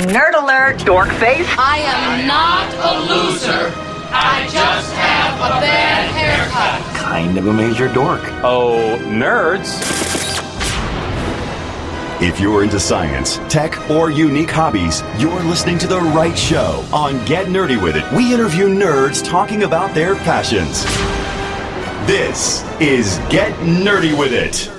Nerd alert, dork face. I am not a loser. I just have a bad haircut. Kind of a major dork. Oh, nerds. If you're into science, tech, or unique hobbies, you're listening to the right show. On Get Nerdy With It, we interview nerds talking about their passions. This is Get Nerdy With It.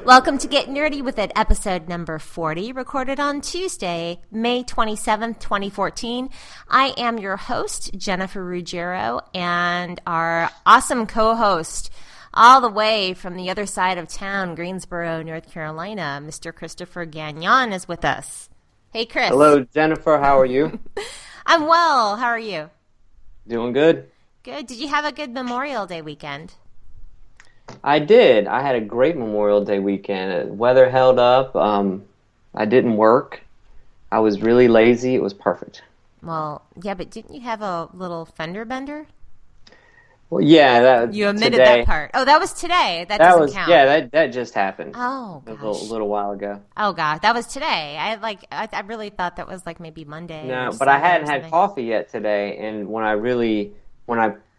Welcome to Get Nerdy With It, episode number 40, recorded on Tuesday, May 27th, 2014. I am your host, Jennifer Ruggiero, and our awesome co-host, all the way from the other side of town, Greensboro, North Carolina, Mr. Christopher Gagnon is with us. Hey, Chris. Hello, Jennifer. How are you? I'm well. How are you? Doing good. Good. Did you have a good Memorial Day weekend? I did. I had a great Memorial Day weekend. Weather held up. I didn't work. I was really lazy. It was perfect. Well, yeah, but didn't you have a little fender bender? Well, yeah. You omitted today, that part. Oh, that was today. That doesn't count. Yeah, that just happened. Oh, gosh. A little while ago. Oh, God. That was today. I really thought that was like maybe Monday. No, but I hadn't had coffee yet today, and when I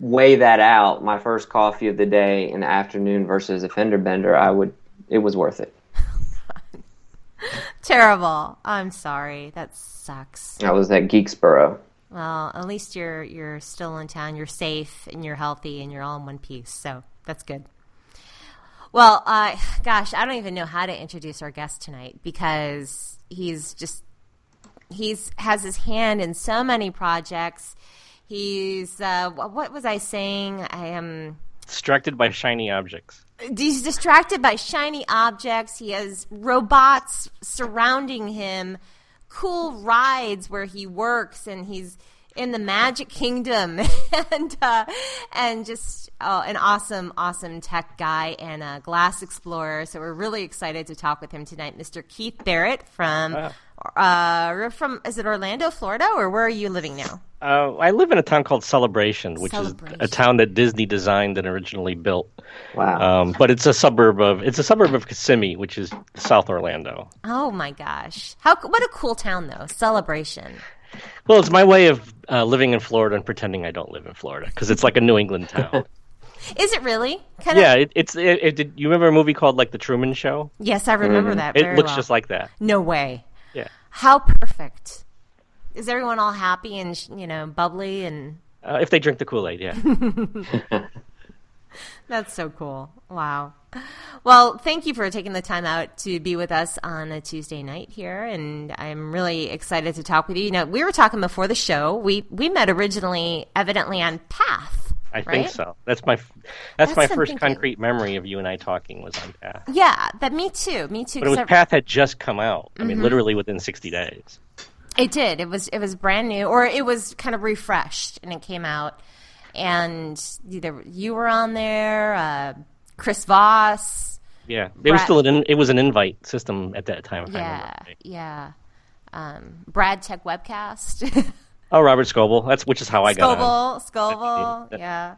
weigh that out, my first coffee of the day in the afternoon versus a fender bender, it was worth it. Terrible. I'm sorry. That sucks. I was at Geeksboro. Well, at least you're still in town. You're safe and you're healthy and you're all in one piece. So that's good. Well, gosh, I don't even know how to introduce our guest tonight because he has his hand in so many projects. He's, what was I saying? I am... Distracted by shiny objects. He's distracted by shiny objects. He has robots surrounding him, cool rides where he works, and he's in the Magic Kingdom, and just an awesome tech guy and a glass explorer. So we're really excited to talk with him tonight, Mr. Keith Barrett from is it Orlando, Florida, or where are you living now? I live in a town called Celebration, which is a town that Disney designed and originally built. Wow! But it's a suburb of Kissimmee, which is South Orlando. Oh my gosh! What a cool town, though. Celebration. Well, it's my way of living in Florida and pretending I don't live in Florida because it's like a New England town. Is it really? Did you remember a movie called like The Truman Show? Yes, I remember that. It looks just like that. No way. Yeah. How perfect. Is everyone all happy and bubbly and? If they drink the Kool-Aid, yeah. That's so cool. Wow. Well, thank you for taking the time out to be with us on a Tuesday night here, and I'm really excited to talk with you. We were talking before the show. We met originally, evidently, on Path. I think so. That's my first concrete memory of you and I talking was on Path. Yeah, me too. But Path had just come out. I mean, literally within 60 days. It did. It was brand new, or it was kind of refreshed, and it came out. And either you were on there, Chris Voss. Yeah, it was an invite system at that time. Yeah. Brad Tech Webcast. Oh, Robert Scoble. Which is how I got on. Scoble. Yeah.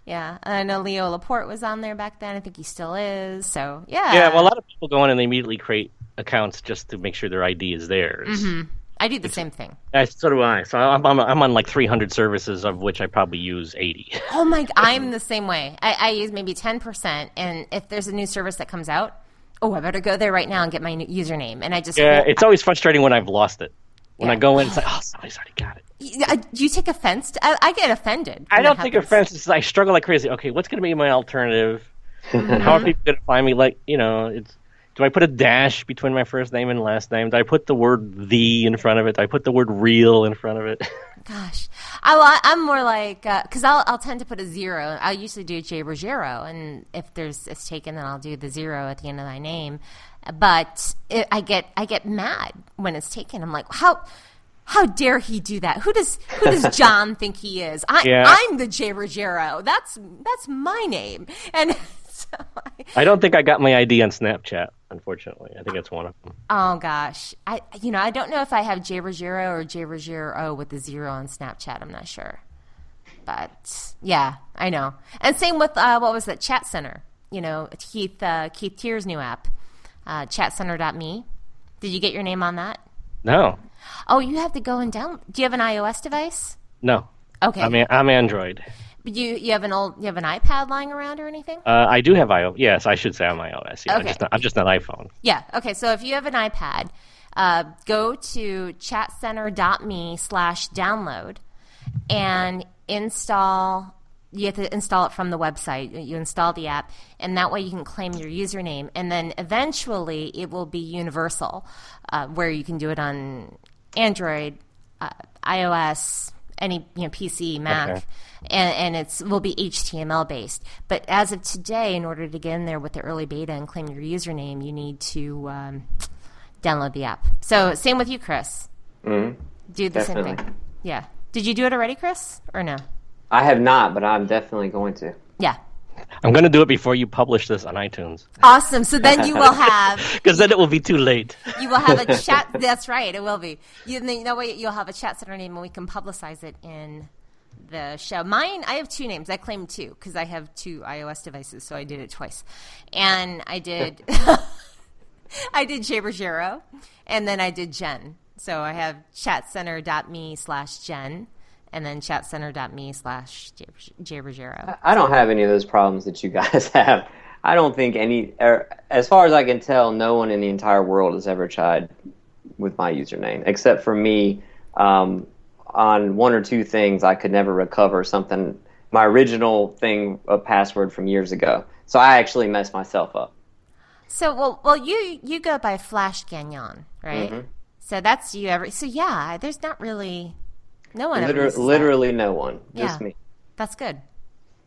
Yeah. And I know Leo Laporte was on there back then. I think he still is. So yeah. Yeah. Well, a lot of people go on and they immediately create accounts just to make sure their ID is theirs. Mm-hmm. I do the same thing. So do I. So I'm on like 300 services, of which I probably use 80. Oh my! I'm the same way. I use maybe 10%, and if there's a new service that comes out, I better go there right now and get my new username. And I just it's always frustrating when I've lost it. When I go in, it's like, somebody's already got it. Do you take offense? I get offended. I don't take offense. I struggle like crazy. Okay, what's going to be my alternative? How are people going to find me? Like, do I put a dash between my first name and last name? Do I put the word "the" in front of it? Do I put the word "real" in front of it? Gosh, I'm more like because I'll tend to put a 0. I usually do J. Ruggiero, and if it's taken, then I'll do the 0 at the end of my name. But I get mad when it's taken. I'm like, how dare he do that? Who does John think he is? I'm the J. Ruggiero. That's my name. And so I don't think I got my ID on Snapchat, unfortunately. I think it's one of them. Oh gosh, I don't know if I have J. Ruggiero or J. Ruggiero with the 0 on Snapchat. I'm not sure, but yeah, I know. And same with what was that Chat Center? Keith Tier's new app, chatcenter.me. Did you get your name on that? No. Oh, you have to go and download. Do you have an iOS device? No. Okay. I'm Android. But you have an iPad lying around or anything? I do have iOS. Yes, I should say I'm iOS. Yeah, Okay. I'm just not iPhone. Yeah. Okay. So if you have an iPad, go to chatcenter.me/download and install. You have to install it from the website. You install the app, and that way you can claim your username. And then eventually it will be universal, where you can do it on Android, iOS, any PC, Mac. Okay. And it will be HTML based. But as of today, in order to get in there with the early beta and claim your username, you need to download the app. So same with you, Chris. Mm-hmm. Do the Definitely. same thing. Yeah. Did you do it already, Chris, or no? I have not, but I'm definitely going to. Yeah. I'm going to do it before you publish this on iTunes. Awesome. So then you will have Because then it will be too late. you will have a chat. That's right. It will be. You know what? You'll have a chat center name, and we can publicize it in the show. Mine, I have two names. I claim two because I have two iOS devices, so I did it twice. And I did I did Jabergero, and then I did Jen. So I have chatcenter.me/Jen, and then chatcenter.me/Jabergero. I don't have any of those problems that you guys have. I don't think as far as I can tell, no one in the entire world has ever tried with my username, except for me. On one or two things, I could never recover something, my original thing, a password from years ago. So I actually messed myself up. So, well, you go by Flash Gagnon, right? Mm-hmm. So that's you every. So yeah, there's not really no one. ever uses Literally no one, just Yeah. me. That's good.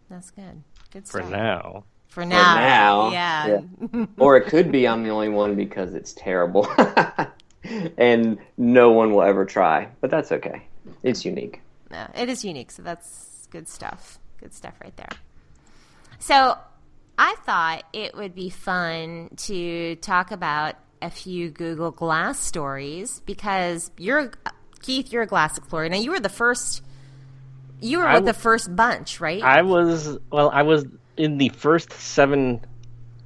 That's good. Good For stuff. now. For now. Yeah. Or it could be I'm the only one because it's terrible. And no one will ever try. But that's okay. It's unique. No, it is unique, so that's good stuff. Good stuff right there. So I thought it would be fun to talk about a few Google Glass stories because Keith, you're a Glass Explorer. Now you were the first. You were with the first bunch, right? I was in the first 7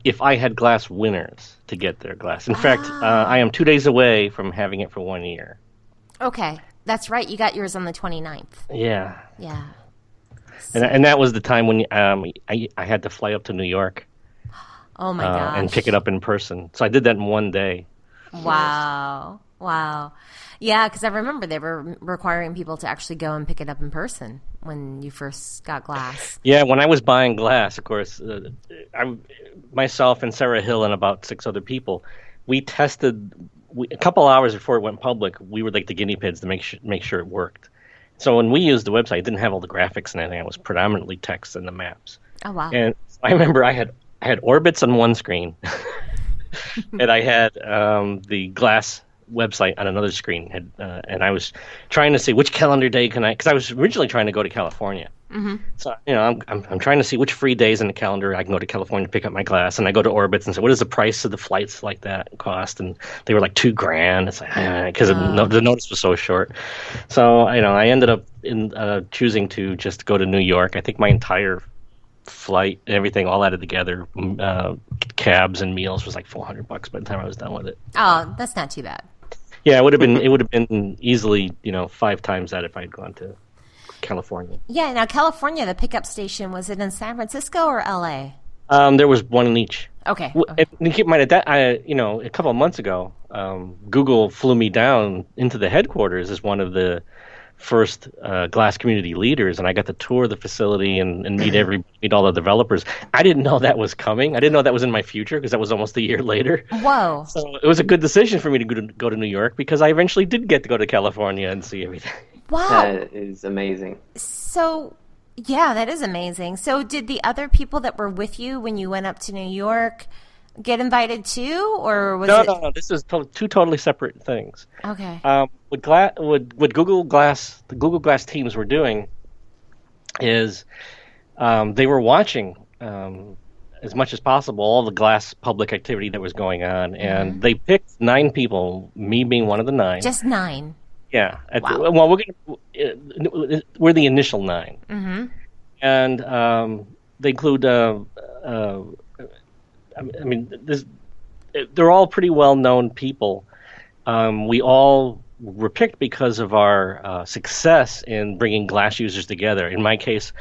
if I had Glass winners to get their Glass. In fact, I am 2 days away from having it for 1 year. Okay. That's right. You got yours on the 29th. Yeah. Yeah. And that was the time when I had to fly up to New York. Oh, my gosh. And pick it up in person. So I did that in 1 day. Wow. Yeah, because I remember they were requiring people to actually go and pick it up in person when you first got Glass. Yeah, when I was buying Glass, of course, myself and Sarah Hill and about 6 other people, we tested a couple hours before it went public. We were like the guinea pigs to make sure it worked. So when we used the website, it didn't have all the graphics and anything. It was predominantly text and the maps. Oh, wow. And I remember I had orbits on one screen, and I had the Glass website on another screen, and I was trying to see which calendar day can I, because I was originally trying to go to California. Mm-hmm. So I'm trying to see which free days in the calendar I can go to California to pick up my Glass, and I go to Orbitz and say, what is the price of the flights like that cost? And they were like $2,000. It's like because the notice was so short. So I ended up choosing to just go to New York. I think my entire flight, everything, all added together, cabs and meals was like $400 by the time I was done with it. Oh, that's not too bad. Yeah, it would have been easily 5 times that if I had gone to California. Yeah, now California, the pickup station, was it in San Francisco or L.A.? There was one in each. Okay. And keep in mind that a couple of months ago, Google flew me down into the headquarters as one of the first Glass community leaders, and I got to tour the facility and meet all the developers. I didn't know that was coming. I didn't know that was in my future because that was almost a year later. Whoa! So it was a good decision for me to go to New York because I eventually did get to go to California and see everything. Wow, That is amazing. So, yeah, that is amazing. So, did the other people that were with you when you went up to New York get invited too, or was it? No. This is two totally separate things. Okay. What Google Glass, the Google Glass teams were doing is they were watching as much as possible all the Glass public activity that was going on, and they picked 9 people, me being one of the 9. Just 9. Yeah. Wow. Well, we're the initial 9, and they include. They're all pretty well-known people. We all were picked because of our success in bringing Glass users together. In my case,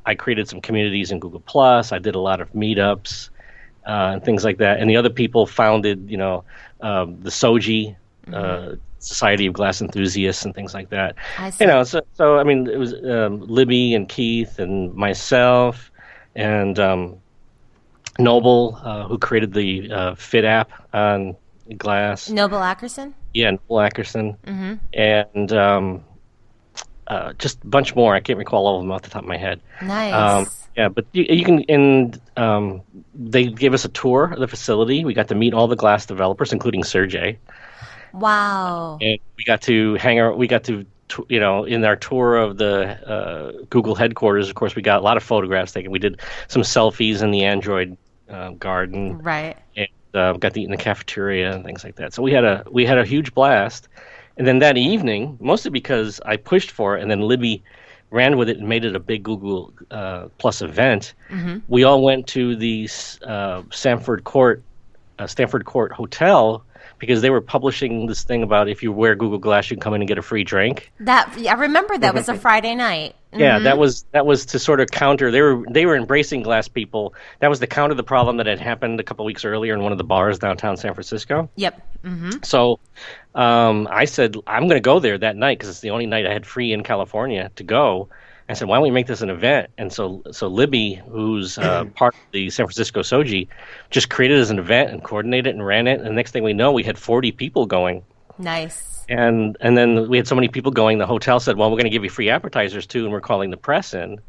I created some communities in Google Plus. I did a lot of meetups and things like that. And the other people founded, the SOGI, Society of Glass Enthusiasts, and things like that. I see. So I mean, it was Libby and Keith and myself and Noble, who created the Fit app on Glass. Noble Ackerson? Yeah, Noble Ackerson. And just a bunch more. I can't recall all of them off the top of my head. Nice. Yeah, but you can, and they gave us a tour of the facility. We got to meet all the Glass developers, including Sergey. Wow. And we got to hang out. We got to, in our tour of the Google headquarters, of course, we got a lot of photographs taken. We did some selfies in the Android garden. Right. And got to eat in the cafeteria and things like that. So we had a huge blast. And then that evening, mostly because I pushed for it, and then Libby ran with it and made it a big Google Plus event, we all went to the Stanford Court Hotel, because they were publishing this thing about if you wear Google Glass, you can come in and get a free drink. I remember that was a Friday night. Yeah, that was to sort of counter. They were embracing Glass people. That was to counter the problem that had happened a couple weeks earlier in one of the bars downtown San Francisco. Yep. So I said, I'm going to go there that night because it's the only night I had free in California to go. I said, why don't we make this an event? And so Libby, who's part of the San Francisco SOGI, just created it as an event and coordinated it and ran it. And the next thing we know, we had 40 people going. Nice. And then we had so many people going, the hotel said, well, we're going to give you free appetizers too, and we're calling the press in.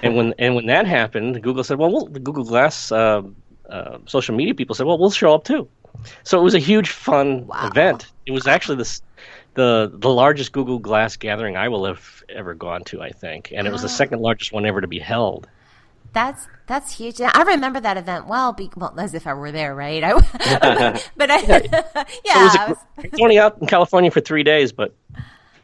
And when that happened, Google said, well, the Google Glass social media people said, well, we'll show up too. So it was a huge, fun event. It was actually the largest Google Glass gathering I will have ever gone to, I think. And it was the second largest one ever to be held. That's huge. I remember that event well, as if I were there, right? But I was only out in California for 3 days, but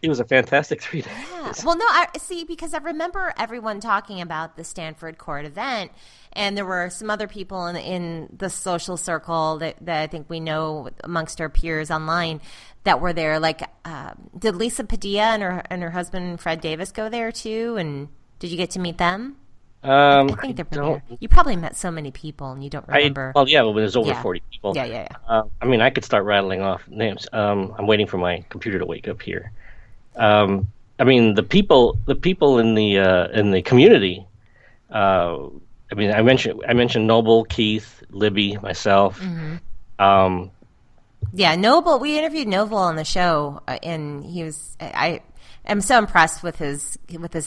it was a fantastic 3 days. Yeah. Well, no, I see, because I remember everyone talking about the Stanford Court event, and there were some other people in the social circle that I think we know amongst our peers online that were there. Like, did Lisa Padilla and her husband Fred Davis go there too? And did you get to meet them? I think they were there. You probably met so many people and you don't remember. Well, there's over 40 people. Yeah. I mean, I could start rattling off names. I'm waiting for my computer to wake up here. I mean, the people in the community. I mean, I mentioned Noble, Keith, Libby, myself. Yeah, Noble. We interviewed Noble on the show, and he was. I'm so impressed with his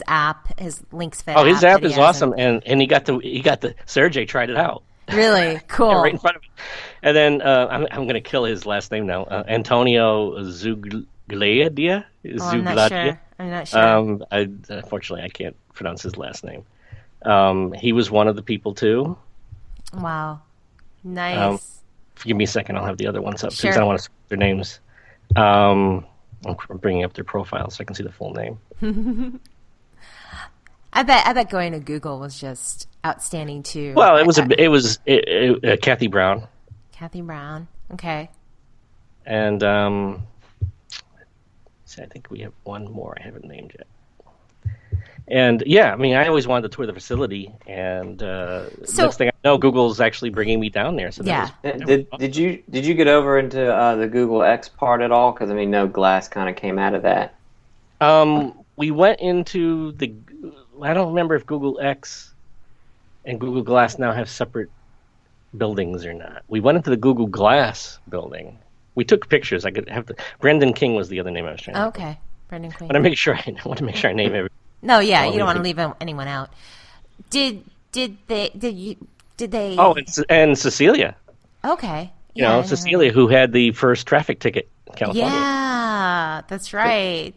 app, his Links Fit. Oh, his app is awesome, and he got the Sergey tried it out. Really cool. Right in front of him. And then I'm going to kill his last name now. Antonio Zugladia. I'm not sure. Unfortunately, I can't pronounce his last name. He was one of the people too. Wow, nice. Give me a second. I'll have the other ones up Sure. because I don't want to screw their names. I'm bringing up their profiles so I can see the full name. I bet going to Google was just outstanding too. Well, it was Kathy Brown. Kathy Brown. Okay. And I think we have one more I haven't named yet. And I mean, I always wanted to tour the facility, and next thing I know, Google's actually bringing me down there. So did you get over into the Google X part at all? Because I mean, no, Glass kind of came out of that. We went into I don't remember if Google X and Google Glass now have separate buildings or not. We went into the Google Glass building. We took pictures. Brendan King was the other name I was trying to. Okay, Brendan King. I want to make sure I name everyone. No, yeah, you don't want to leave anyone out. Did they? Oh, and Cecilia. Okay. Cecilia, who had the first traffic ticket in California. Yeah, that's right.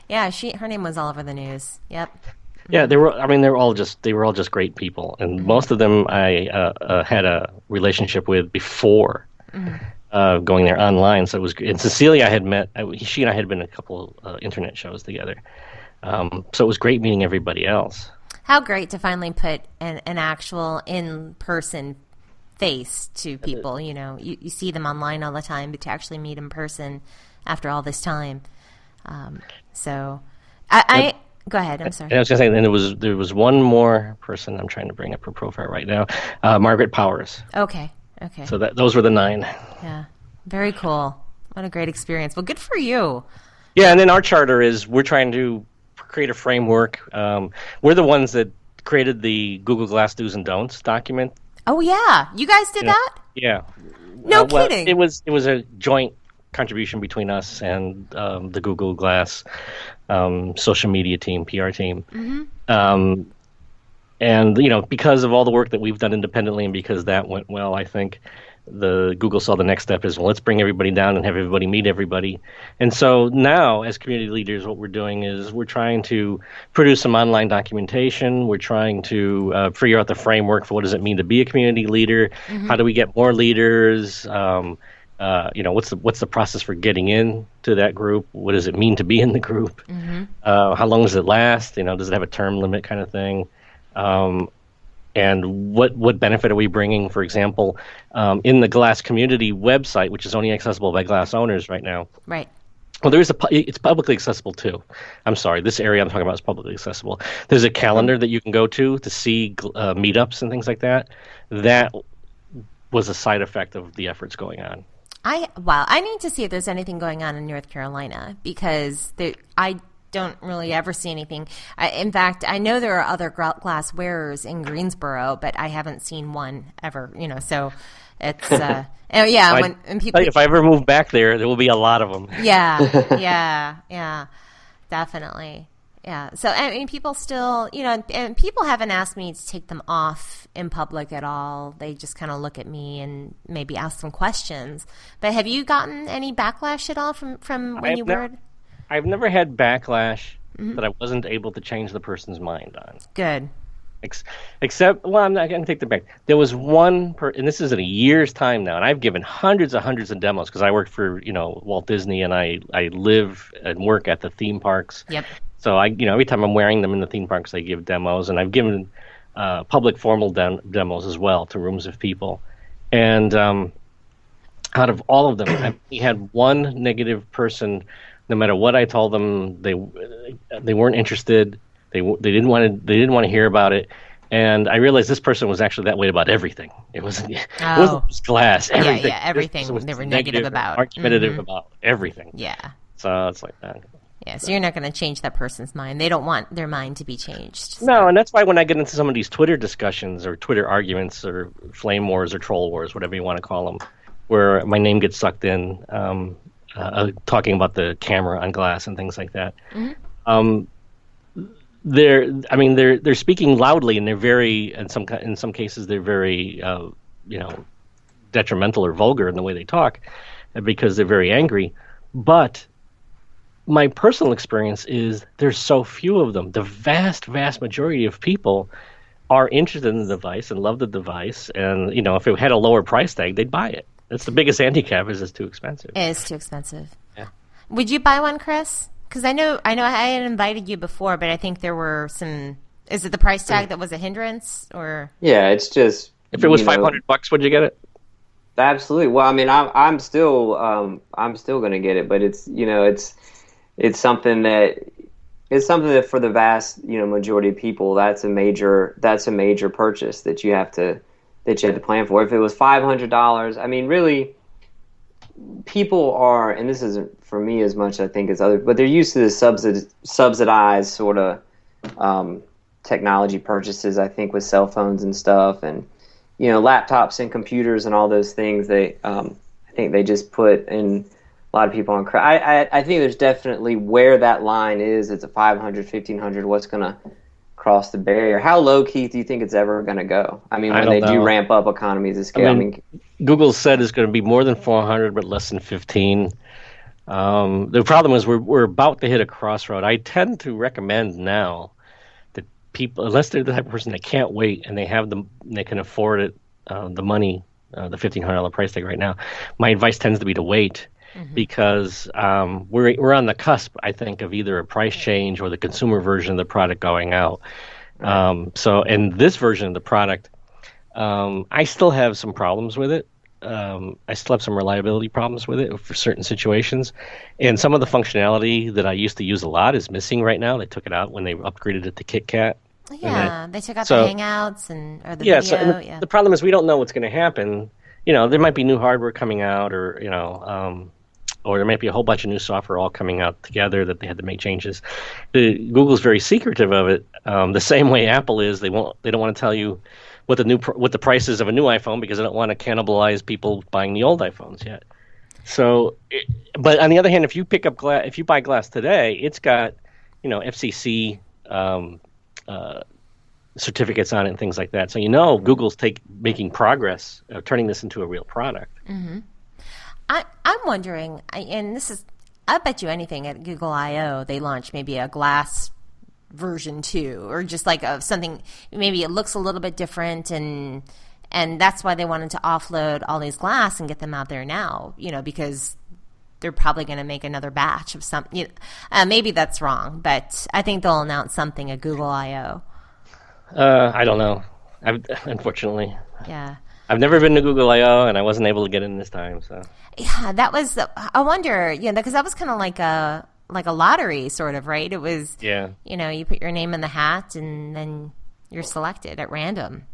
Her name was all over the news. Yep. Yeah, they were all just great people, and most of them I had a relationship with before going there online. So it was, and Cecilia I had met. She and I had been in a couple internet shows together. So it was great meeting everybody else. How great to finally put an actual in-person face to people. You see them online all the time, but to actually meet in person, after all this time. So I go ahead. I'm sorry. I was going to say, and there was one more person. I'm trying to bring up her profile right now. Margaret Powers. Okay. So those were the 9. Yeah. Very cool. What a great experience. Well, good for you. Yeah, and then our charter is we're trying to create a framework. We're the ones that created the Google Glass do's and don'ts document. Oh yeah, you guys did that? Yeah. No kidding. It was a joint contribution between us and the Google Glass social media team, PR team. Mm-hmm. And because of all the work that we've done independently, and because that went well, I think the Google saw the next step is, well, let's bring everybody down and have everybody meet everybody. And so now, as community leaders, what we're doing is we're trying to produce some online documentation. We're trying to figure out the framework for what does it mean to be a community leader. Mm-hmm. How do we get more leaders? What's the process for getting into that group? What does it mean to be in the group? Mm-hmm. How long does it last? Does it have a term limit kind of thing? And what benefit are we bringing? For example, in the Glass community website, which is only accessible by Glass owners right now. Right. Well, it's publicly accessible too. I'm sorry, this area I'm talking about is publicly accessible. There's a calendar that you can go to see meetups and things like that. That was a side effect of the efforts going on. I need to see if there's anything going on in North Carolina, because I don't really ever see anything. In fact, I know there are other glass wearers in Greensboro, but I haven't seen one ever. So it's when people. If I ever move back there will be a lot of them. Yeah, definitely. Yeah. So I mean, people still, and people haven't asked me to take them off in public at all. They just kind of look at me and maybe ask some questions. But have you gotten any backlash at all from when you were? I've never had backlash that I wasn't able to change the person's mind on. Good. Except, well, I'm not going to take that back. There was one, and this is in a year's time now, and I've given hundreds of demos because I work for, Walt Disney, and I live and work at the theme parks. Yep. So every time I'm wearing them in the theme parks, I give demos, and I've given public formal demos as well to rooms of people. And out of all of them, I only had one negative person. No matter what I told them, they weren't interested. They didn't want to hear about it. And I realized this person was actually that way about everything. It wasn't just glass. Everything. Yeah, everything they were negative about. Argumentative about everything. Yeah. So it's like that. Yeah, so you're not going to change that person's mind. They don't want their mind to be changed. So. No, and that's why when I get into some of these Twitter discussions or Twitter arguments or flame wars or troll wars, whatever you want to call them, where my name gets sucked in, talking about the camera on glass and things like that. Mm-hmm. They're speaking loudly, and they're very, in some cases they're very detrimental or vulgar in the way they talk, because they're very angry. But my personal experience is there's so few of them. The vast majority of people are interested in the device and love the device, and if it had a lower price tag, they'd buy it. That's the biggest handicap, is it's too expensive. It is too expensive. Yeah. Would you buy one, Chris? Because I know I had invited you before, but I think there were some. Is it the price tag that was a hindrance, or? Yeah, it's just. If it was $500, would you get it? Absolutely. Well, I mean, I'm still going to get it, but it's something that for the vast majority of people, that's a major purchase that you have to plan for. If it was $500, I mean, really, people are, and this isn't for me as much, I think, as others, but they're used to the subsidized sort of technology purchases, I think, with cell phones and stuff, and laptops and computers and all those things. I think they just put in a lot of people on credit. I think there's definitely where that line is. It's a $500, $1,500. What's going to cross the barrier? How low, Keith, do you think it's ever going to go? I mean, when they do ramp up economies of scale. I mean, Google said it's going to be more than 400, but less than 15. The problem is we're about to hit a crossroad. I tend to recommend now that people, unless they're the type of person that can't wait and they can afford it, the money, the $1,500 price tag right now, my advice tends to be to wait. Mm-hmm. Because we're on the cusp, I think, of either a price change or the consumer version of the product going out. So in this version of the product, I still have some problems with it. I still have some reliability problems with it for certain situations, and some of the functionality that I used to use a lot is missing right now. They took it out when they upgraded it to KitKat. Yeah, they took out the Hangouts or the video. So the problem is we don't know what's going to happen. There might be new hardware coming out, or or there might be a whole bunch of new software all coming out together that they had to make changes. Google's very secretive of it, the same way Apple is. They don't want to tell you what the price is of a new iPhone because they don't want to cannibalize people buying the old iPhones yet. So, but on the other hand, if you buy glass today, it's got FCC certificates on it and things like that. So Google's making progress of turning this into a real product. Mm-hmm. I'm wondering, and I bet you anything at Google I/O they launch maybe a glass version 2, or just like something, maybe it looks a little bit different, and that's why they wanted to offload all these glass and get them out there now, because they're probably going to make another batch of something. Maybe that's wrong, but I think they'll announce something at Google I/O. I don't know. Unfortunately. Yeah. I've never been to Google I/O, and I wasn't able to get in this time. So. Yeah, that was. I wonder, because that was kind of like a lottery, sort of, right? It was. Yeah. You put your name in the hat, and then you're selected at random.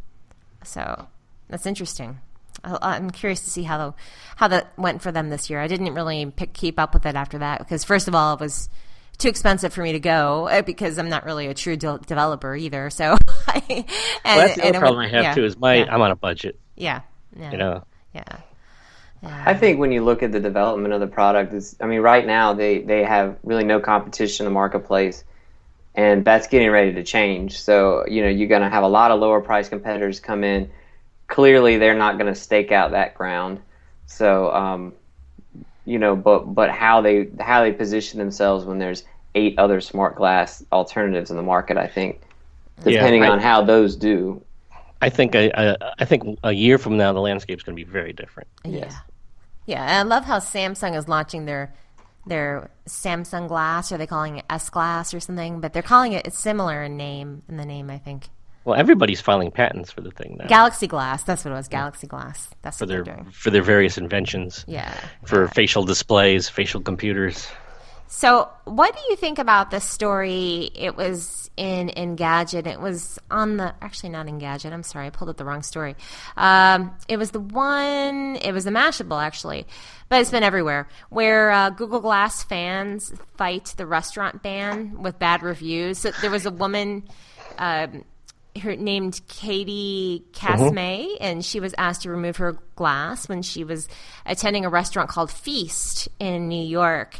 So that's interesting. I'm curious to see how that went for them this year. I didn't really keep up with it after that because, first of all, it was too expensive for me to go because I'm not really a true developer either. So, that's the other problem I have too. Is I'm on a budget. Yeah. Yeah. I think when you look at the development of the product, right now they have really no competition in the marketplace, and that's getting ready to change. So you're going to have a lot of lower price competitors come in. Clearly, they're not going to stake out that ground. So, but how they position themselves when there's 8 other smart glass alternatives in the market, I think, depending on how those do. I think a year from now the landscape's going to be very different. Yeah, yeah. And I love how Samsung is launching their Samsung Glass. Are they calling it S Glass or something? But they're calling it's similar in the name, I think. Well, everybody's filing patents for the thing now. Galaxy Glass, that's what it was. Galaxy Glass. That's what they're doing. For their various inventions. Yeah. For facial displays, facial computers. So, what do you think about this story? It was in Engadget. It was actually not Engadget. I'm sorry, I pulled up the wrong story. It was the Mashable, actually, but it's been everywhere, where Google Glass fans fight the restaurant ban with bad reviews. So there was a woman named Katie Casmay, and she was asked to remove her glass when she was attending a restaurant called Feast in New York.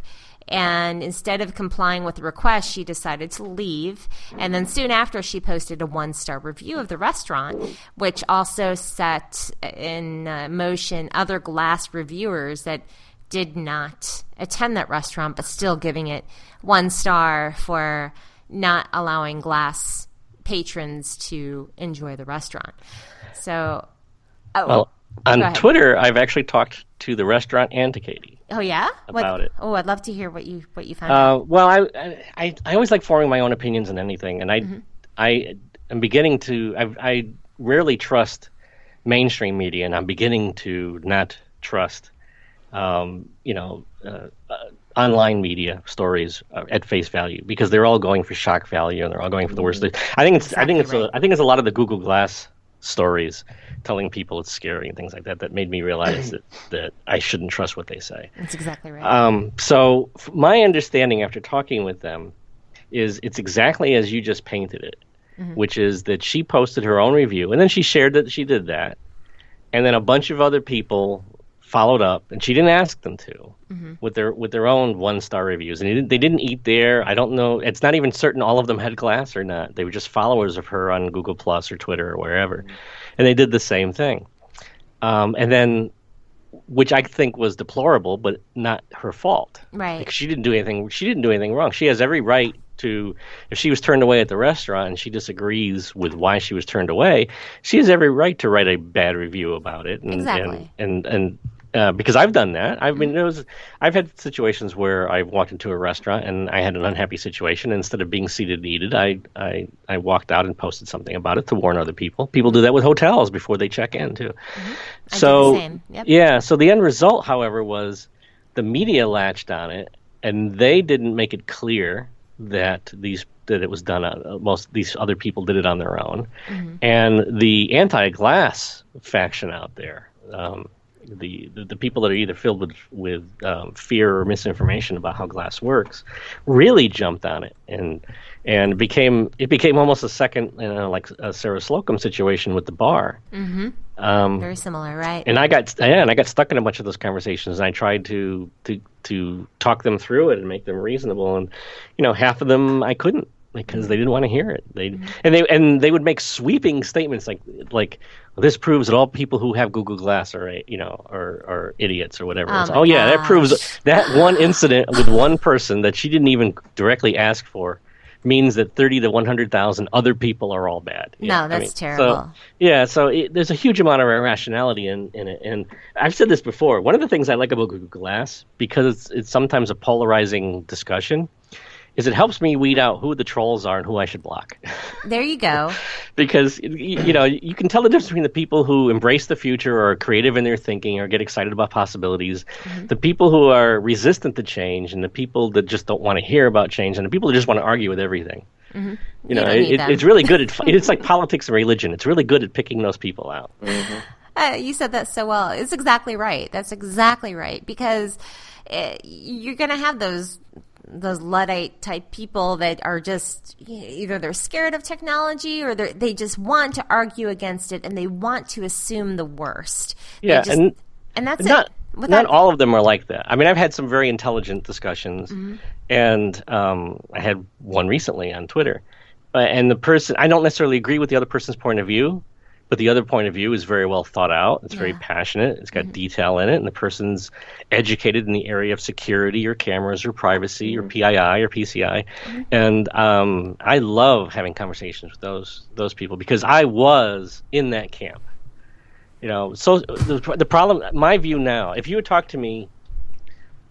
And instead of complying with the request, she decided to leave. And then soon after, she posted a 1-star review of the restaurant, which also set in motion other glass reviewers that did not attend that restaurant, but still giving it 1 star for not allowing glass patrons to enjoy the restaurant. So, on Twitter, I've actually talked to the restaurant and to Katie. Oh yeah, about it. Oh, I'd love to hear what you found out. Well, I always like forming my own opinions on anything, and I am beginning to. I rarely trust mainstream media, and I'm beginning to not trust, online media stories at face value, because they're all going for shock value and they're all going for the worst. I think it's a lot of the Google Glass stories telling people it's scary and things like that made me realize that I shouldn't trust what they say. That's exactly right. So my understanding after talking with them is it's exactly as you just painted it, which is that she posted her own review and then she shared that she did that, and then a bunch of other people followed up, and she didn't ask them to, with their own 1-star reviews, and they didn't eat there. I don't know. It's not even certain all of them had glass or not. They were just followers of her on Google Plus or Twitter or wherever, and they did the same thing. And then, which I think was deplorable, but not her fault. Right. Because she didn't do anything wrong. She has every right to, if she was turned away at the restaurant and she disagrees with why she was turned away, she has every right to write a bad review about it. And, exactly. And Because I've done that. I've had situations where I've walked into a restaurant and I had an unhappy situation. Instead of being seated and eaten, I walked out and posted something about it to warn other people. People do that with hotels before they check in too. So I did the same. Yep. yeah. So the end result, however, was the media latched on it, and they didn't make it clear that it was done. Most these other people did it on their own, and the anti-glass faction out there. The people that are either filled with fear or misinformation about how glass works really jumped on it, and it became almost a second, like a Sarah Slocum situation with the bar. Very similar, right? And I got stuck in a bunch of those conversations, and I tried to talk them through it and make them reasonable, and half of them I couldn't, because they didn't want to hear it. They would make sweeping statements like well, this proves that all people who have Google Glass are idiots or whatever. Oh yeah, that proves that one incident with one person that she didn't even directly ask for means that 30 to 100,000 other people are all bad. No, that's terrible. So there's a huge amount of irrationality in it. And I've said this before. One of the things I like about Google Glass, because it's sometimes a polarizing discussion, is it helps me weed out who the trolls are and who I should block. There you go. Because you can tell the difference between the people who embrace the future or are creative in their thinking or get excited about possibilities, the people who are resistant to change, and the people that just don't want to hear about change, and the people that just want to argue with everything. It's really good. It's like politics and religion. It's really good at picking those people out. You said that so well. It's exactly right. That's exactly right. Because you're going to have those Luddite type people that are just either they're scared of technology or they just want to argue against it, and they want to assume the worst. Yeah, and that's not, it. Not all of them are like that. I mean, I've had some very intelligent discussions, and I had one recently on Twitter, and the person, I don't necessarily agree with the other person's point of view, but the other point of view is very well thought out. It's very passionate. It's got detail in it, and the person's educated in the area of security or cameras or privacy or PII or PCI. And I love having conversations with those people, because I was in that camp. So the problem, my view now, if you had talked to me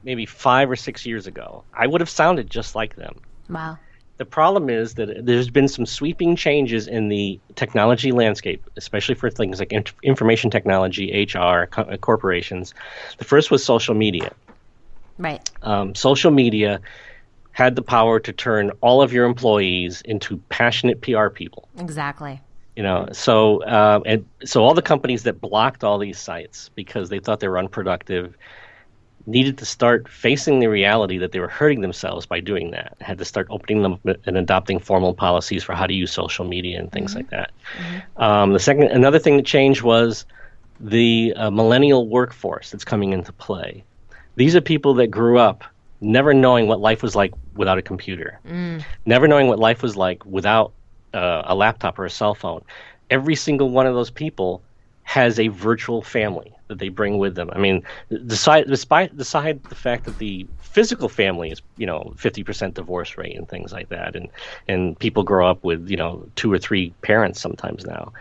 maybe 5 or 6 years ago, I would have sounded just like them. Wow. The problem is that there's been some sweeping changes in the technology landscape, especially for things like information technology, HR, corporations. The first was social media. Right. Social media had the power to turn all of your employees into passionate PR people. Exactly. So all the companies that blocked all these sites because they thought they were unproductive needed to start facing the reality that they were hurting themselves by doing that. Had to start opening them up and adopting formal policies for how to use social media and things like that. Another thing that changed was the millennial workforce that's coming into play. These are people that grew up never knowing what life was like without a computer, never knowing what life was like without a laptop or a cell phone. Every single one of those people has a virtual family that they bring with them. I mean, despite the fact that the physical family is, 50% divorce rate and things like that, and people grow up with, 2 or 3 parents sometimes now.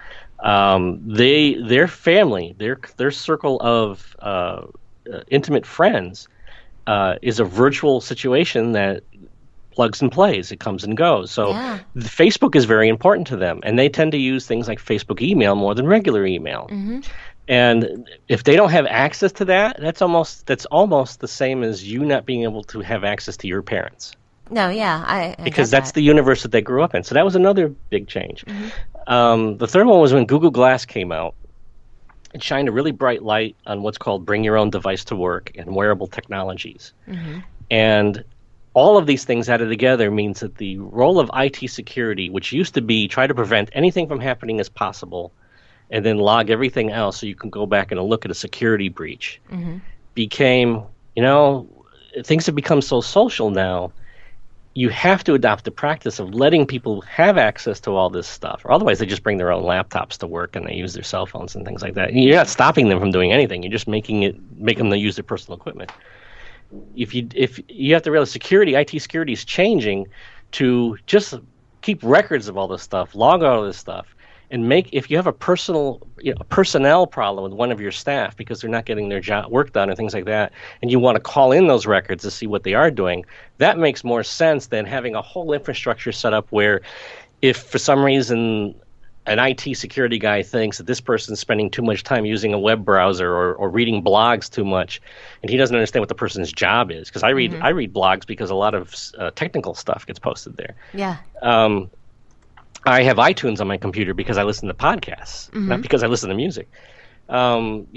Their family, their circle of intimate friends is a virtual situation that plugs and plays. It comes and goes. So Facebook is very important to them, and they tend to use things like Facebook email more than regular email. And if they don't have access to that, that's almost the same as you not being able to have access to your parents. No, yeah, because that's the universe that they grew up in. So that was another big change. The third one was when Google Glass came out. It shined a really bright light on what's called bring your own device to work and wearable technologies. And all of these things added together means that the role of IT security, which used to be try to prevent anything from happening as possible and then log everything else so you can go back and look at a security breach, became, things have become so social now, you have to adopt the practice of letting people have access to all this stuff. Or otherwise they just bring their own laptops to work and they use their cell phones and things like that. You're not stopping them from doing anything. You're just making them use their personal equipment. If you have to realize IT security is changing to just keep records of all this stuff, log all this stuff, and if you have a personnel problem with one of your staff because they're not getting their work done and things like that, and you want to call in those records to see what they are doing, that makes more sense than having a whole infrastructure set up where if for some reason an IT security guy thinks that this person's spending too much time using a web browser or reading blogs too much, and he doesn't understand what the person's job is. Because I read blogs because a lot of technical stuff gets posted there. Yeah. I have iTunes on my computer because I listen to podcasts, not because I listen to music. In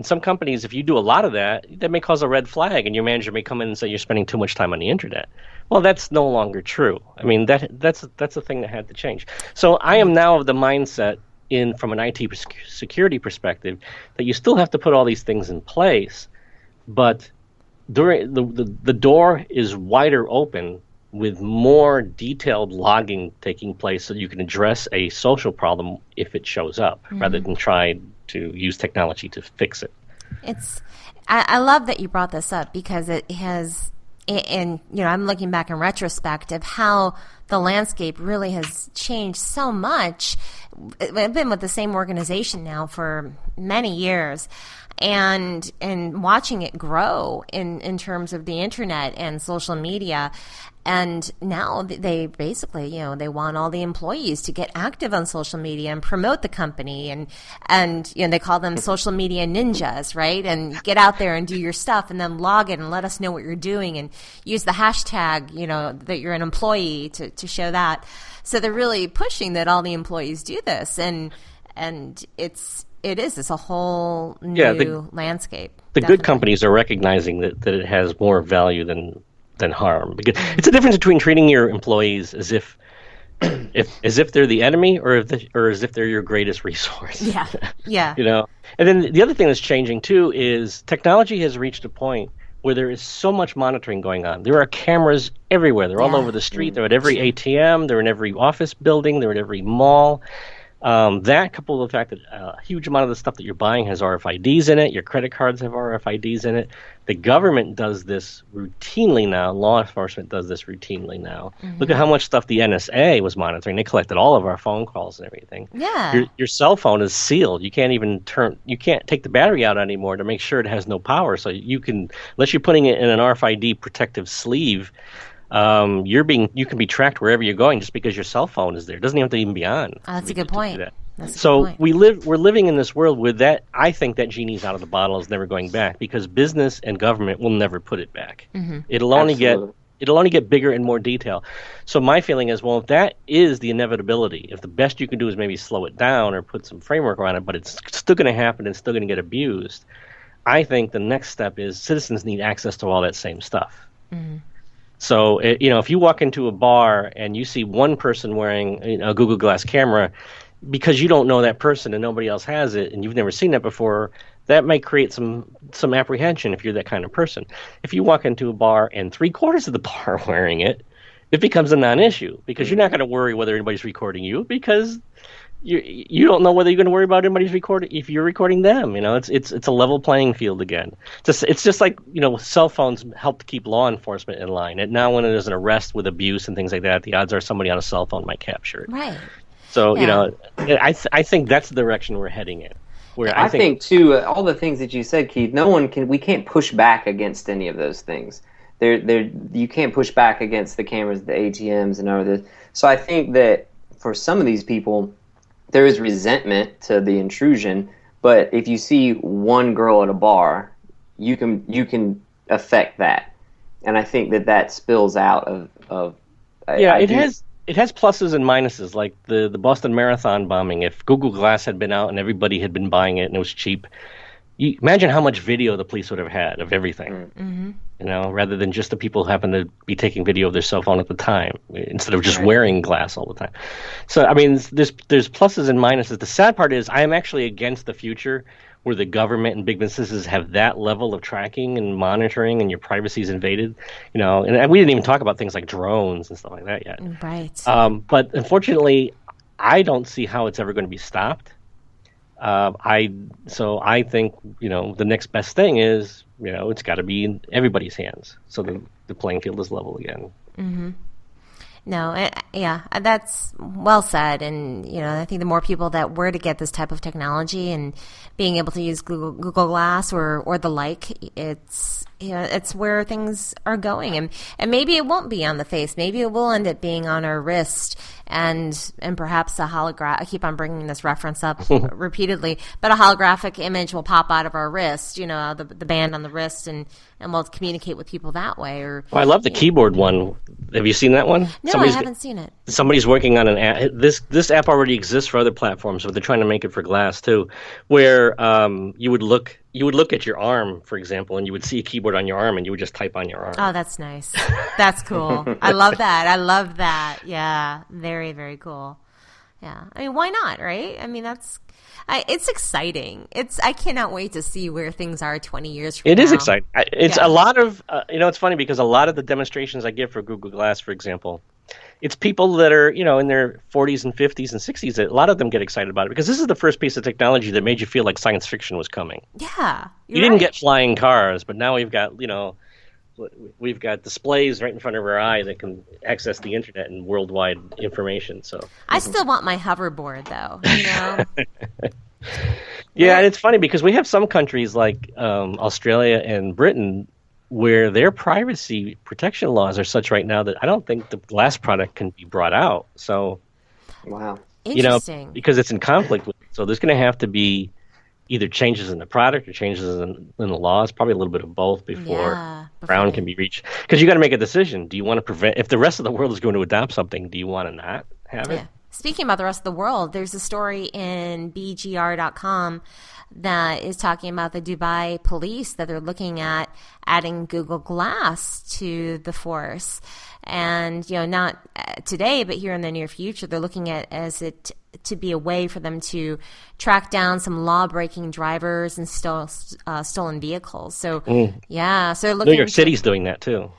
some companies, if you do a lot of that, that may cause a red flag, and your manager may come in and say you're spending too much time on the internet. Well, that's no longer true. I mean, that's a thing that had to change. So I am now of the mindset, from an IT security perspective, that you still have to put all these things in place, but during the door is wider open with more detailed logging taking place so you can address a social problem if it shows up, rather than try to use technology to fix it. I love that you brought this up because it has, and I'm looking back in retrospect of how the landscape really has changed so much. I've been with the same organization now for many years, and watching it grow in terms of the internet and social media. And now they basically, they want all the employees to get active on social media and promote the company, and they call them social media ninjas, right? And get out there and do your stuff, and then log it and let us know what you're doing, and use the hashtag, that you're an employee to show that. So they're really pushing that all the employees do this, and it's a whole new landscape. The good companies are recognizing that it has more value than harm. Because it's a difference between treating your employees as if they're the enemy or as if they're your greatest resource. Yeah. And then the other thing that's changing too is technology has reached a point where there is so much monitoring going on. There are cameras everywhere. They're all over the street. They're at every ATM. They're in every office building. They're at every mall. That coupled with the fact that a huge amount of the stuff that you're buying has RFIDs in it. Your credit cards have RFIDs in it. The government does this routinely now. Law enforcement does this routinely now. Look at how much stuff the NSA was monitoring. They collected all of our phone calls and everything. Yeah. Your cell phone is sealed. You can't take the battery out anymore to make sure it has no power. So you can, unless you're putting it in an RFID protective sleeve, you can be tracked wherever you're going just because your cell phone is there. It doesn't even have to even be on. That's a good point. So we're living in this world where that, I think that genie's out of the bottle, is never going back, because business and government will never put it back. It'll only get bigger and more detail. So my feeling is, well, if that is the inevitability, if the best you can do is maybe slow it down or put some framework around it, but it's still going to happen and still going to get abused, I think the next step is citizens need access to all that same stuff. So, if you walk into a bar and you see one person wearing a Google Glass camera, because you don't know that person and nobody else has it and you've never seen that before, that might create some apprehension if you're that kind of person. If you walk into a bar and 3/4 of the bar are wearing it, it becomes a non-issue, because you're not going to worry whether anybody's recording you, because you don't know whether you're going to worry about anybody's recording if you're recording them. It's a level playing field again. It's just like cell phones help to keep law enforcement in line. And now when there's an arrest with abuse and things like that, the odds are somebody on a cell phone might capture it. Right. So I think that's the direction we're heading in. Where I think too, all the things that you said, Keith, we can't push back against any of those things. You can't push back against the cameras, the ATMs, and all of this. So I think that for some of these people, there is resentment to the intrusion. But if you see one girl at a bar, you can affect that, and I think that spills out of. It has pluses and minuses, like the Boston Marathon bombing. If Google Glass had been out and everybody had been buying it and it was cheap, you imagine how much video the police would have had of everything. Rather than just the people who happen to be taking video of their cell phone at the time, instead of just wearing glass all the time. So, I mean, there's pluses and minuses. The sad part is I am actually against the future where the government and big businesses have that level of tracking and monitoring and your privacy is invaded. And we didn't even talk about things like drones and stuff like that yet. Right. But unfortunately, I don't see how it's ever going to be stopped. I think the next best thing is it's got to be in everybody's hands, so the playing field is level again. No, yeah, that's well said. And, I think the more people that were to get this type of technology and being able to use Google Glass or the like, it's where things are going. And maybe it won't be on the face. Maybe it will end up being on our wrist and perhaps a holograph. I keep on bringing this reference up repeatedly, but a holographic image will pop out of our wrist, the band on the wrist, and we'll communicate with people that way. Or I love the keyboard one. Have you seen that one? No, I haven't seen it. Somebody's working on an app. This app already exists for other platforms, but they're trying to make it for glass too, where you would look at your arm, for example, and you would see a keyboard on your arm, and you would just type on your arm. Oh, that's nice. That's cool. I love that. Yeah, very, very cool. Yeah, I mean, why not, right? I mean, it's exciting. I cannot wait to see where things are 20 years from now. It is exciting. It's a lot of, it's funny because a lot of the demonstrations I give for Google Glass, for example, it's people that are, in their 40s and 50s and 60s. A lot of them get excited about it because this is the first piece of technology that made you feel like science fiction was coming. Yeah. You didn't get flying cars, but now we've got, we've got displays right in front of our eye that can access the internet and worldwide information. So I still want my hoverboard, though. Yeah, and it's funny because we have some countries like Australia and Britain where their privacy protection laws are such right now that I don't think the glass product can be brought out. So, wow, interesting. Because it's in conflict with it. So there's going to have to be either changes in the product or changes in the laws, probably a little bit of both before ground can be reached. Because you got to make a decision. Do you want to prevent, if the rest of the world is going to adopt something, do you want to not have it? Speaking about the rest of the world, there's a story in BGR.com that is talking about the Dubai police that they're looking at adding Google Glass to the force. And, not today, but here in the near future, they're looking at to be a way for them to track down some law-breaking drivers and stolen vehicles. So, so they're looking. New York City's doing that too.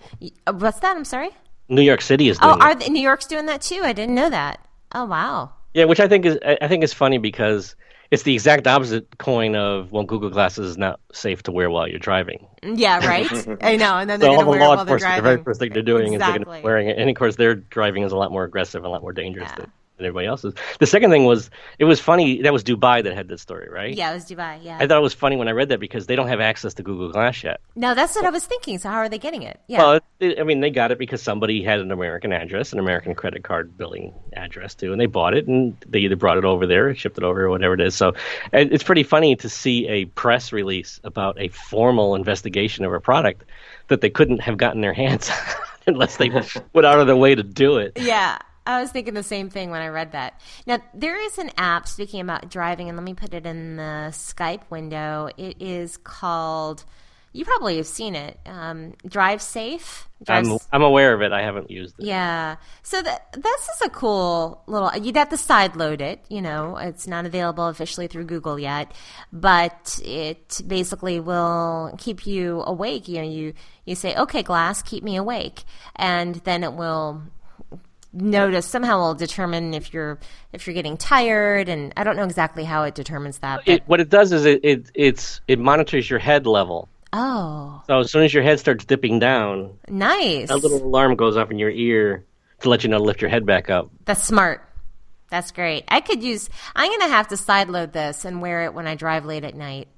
What's that? I'm sorry? New York City is doing that. New York's doing that too? I didn't know that. Oh, wow. Yeah, which I think is funny because it's the exact opposite coin of, well, Google Glass is not safe to wear while you're driving. Yeah, right? I know, and then they're going to wear it while they're driving. The very first thing they're doing is they're going to be wearing it. And, of course, their driving is a lot more aggressive and a lot more dangerous than everybody else's. The second thing was, it was funny, that was Dubai that had this story, right? Yeah, it was Dubai, yeah. I thought it was funny when I read that because they don't have access to Google Glass yet. No, that's what I was thinking. So how are they getting it? Yeah. Well, they got it because somebody had an American address, an American credit card billing address too, and they bought it, and they either brought it over there or shipped it over or whatever it is. So it's pretty funny to see a press release about a formal investigation of a product that they couldn't have gotten their hands on unless they went out of their way to do it. Yeah. I was thinking the same thing when I read that. Now, there is an app, speaking about driving, and let me put it in the Skype window. It is called, you probably have seen it, Drive Safe. I'm aware of it. I haven't used it. Yeah. So this is a cool little, you'd have to side load it. It's not available officially through Google yet, but it basically will keep you awake. You say, okay, Glass, keep me awake. And then it will somehow will determine if you're getting tired, and I don't know exactly how it determines that. What it does is it monitors your head level. Oh. So as soon as your head starts dipping down, nice. A little alarm goes off in your ear to let you know to lift your head back up. That's smart. That's great. I'm going to have to sideload this and wear it when I drive late at night.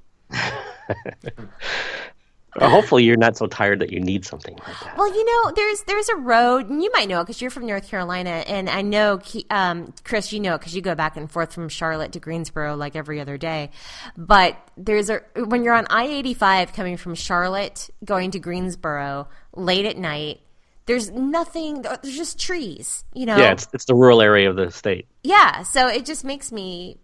Hopefully you're not so tired that you need something like that. Well, there's a road, and you might know it because you're from North Carolina, and I know, Chris, you know it because you go back and forth from Charlotte to Greensboro like every other day. But when you're on I-85 coming from Charlotte going to Greensboro late at night, there's nothing. There's just trees. Yeah, it's the rural area of the state. Yeah, so it just makes me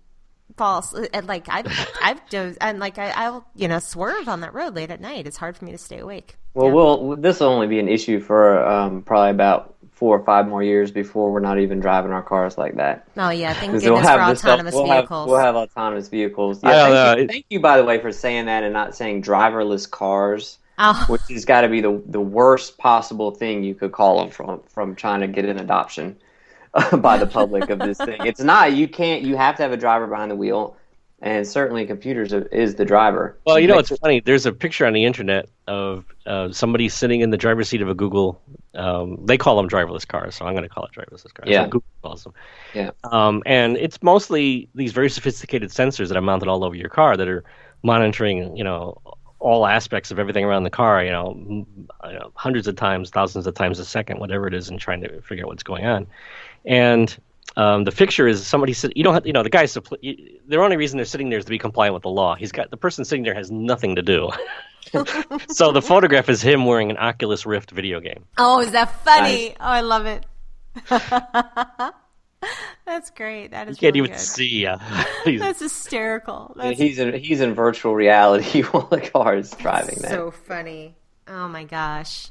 false. Like I've dozed, and like I'll swerve on that road late at night. It's hard for me to stay awake. Well, this will only be an issue for probably about 4 or 5 more years before we're not even driving our cars like that. Oh yeah, thank goodness for autonomous vehicles. We'll have autonomous vehicles. Yeah, thank you, by the way, for saying that and not saying driverless cars. Oh. Which has got to be the worst possible thing you could call them from trying to get an adoption by the public of this thing. It's not. You have to have a driver behind the wheel, and certainly computers is the driver. Well, it's funny. There's a picture on the internet of somebody sitting in the driver's seat of a Google They call them driverless cars, so I'm going to call it driverless cars. Yeah. That's what Google calls them. Yeah. And it's mostly these very sophisticated sensors that are mounted all over your car that are monitoring, all aspects of everything around the car, hundreds of times, thousands of times a second, whatever it is, and trying to figure out what's going on. And the fixture is somebody said, you don't have, the guys, their only reason they're sitting there is to be compliant with the law. The person sitting there has nothing to do. So the photograph is him wearing an Oculus Rift video game. Oh, is that funny? Nice. Oh, I love it. That's great. That is You can't really even good. see. That's hysterical. That's He's in virtual reality while the car is driving that. so funny. Oh my gosh.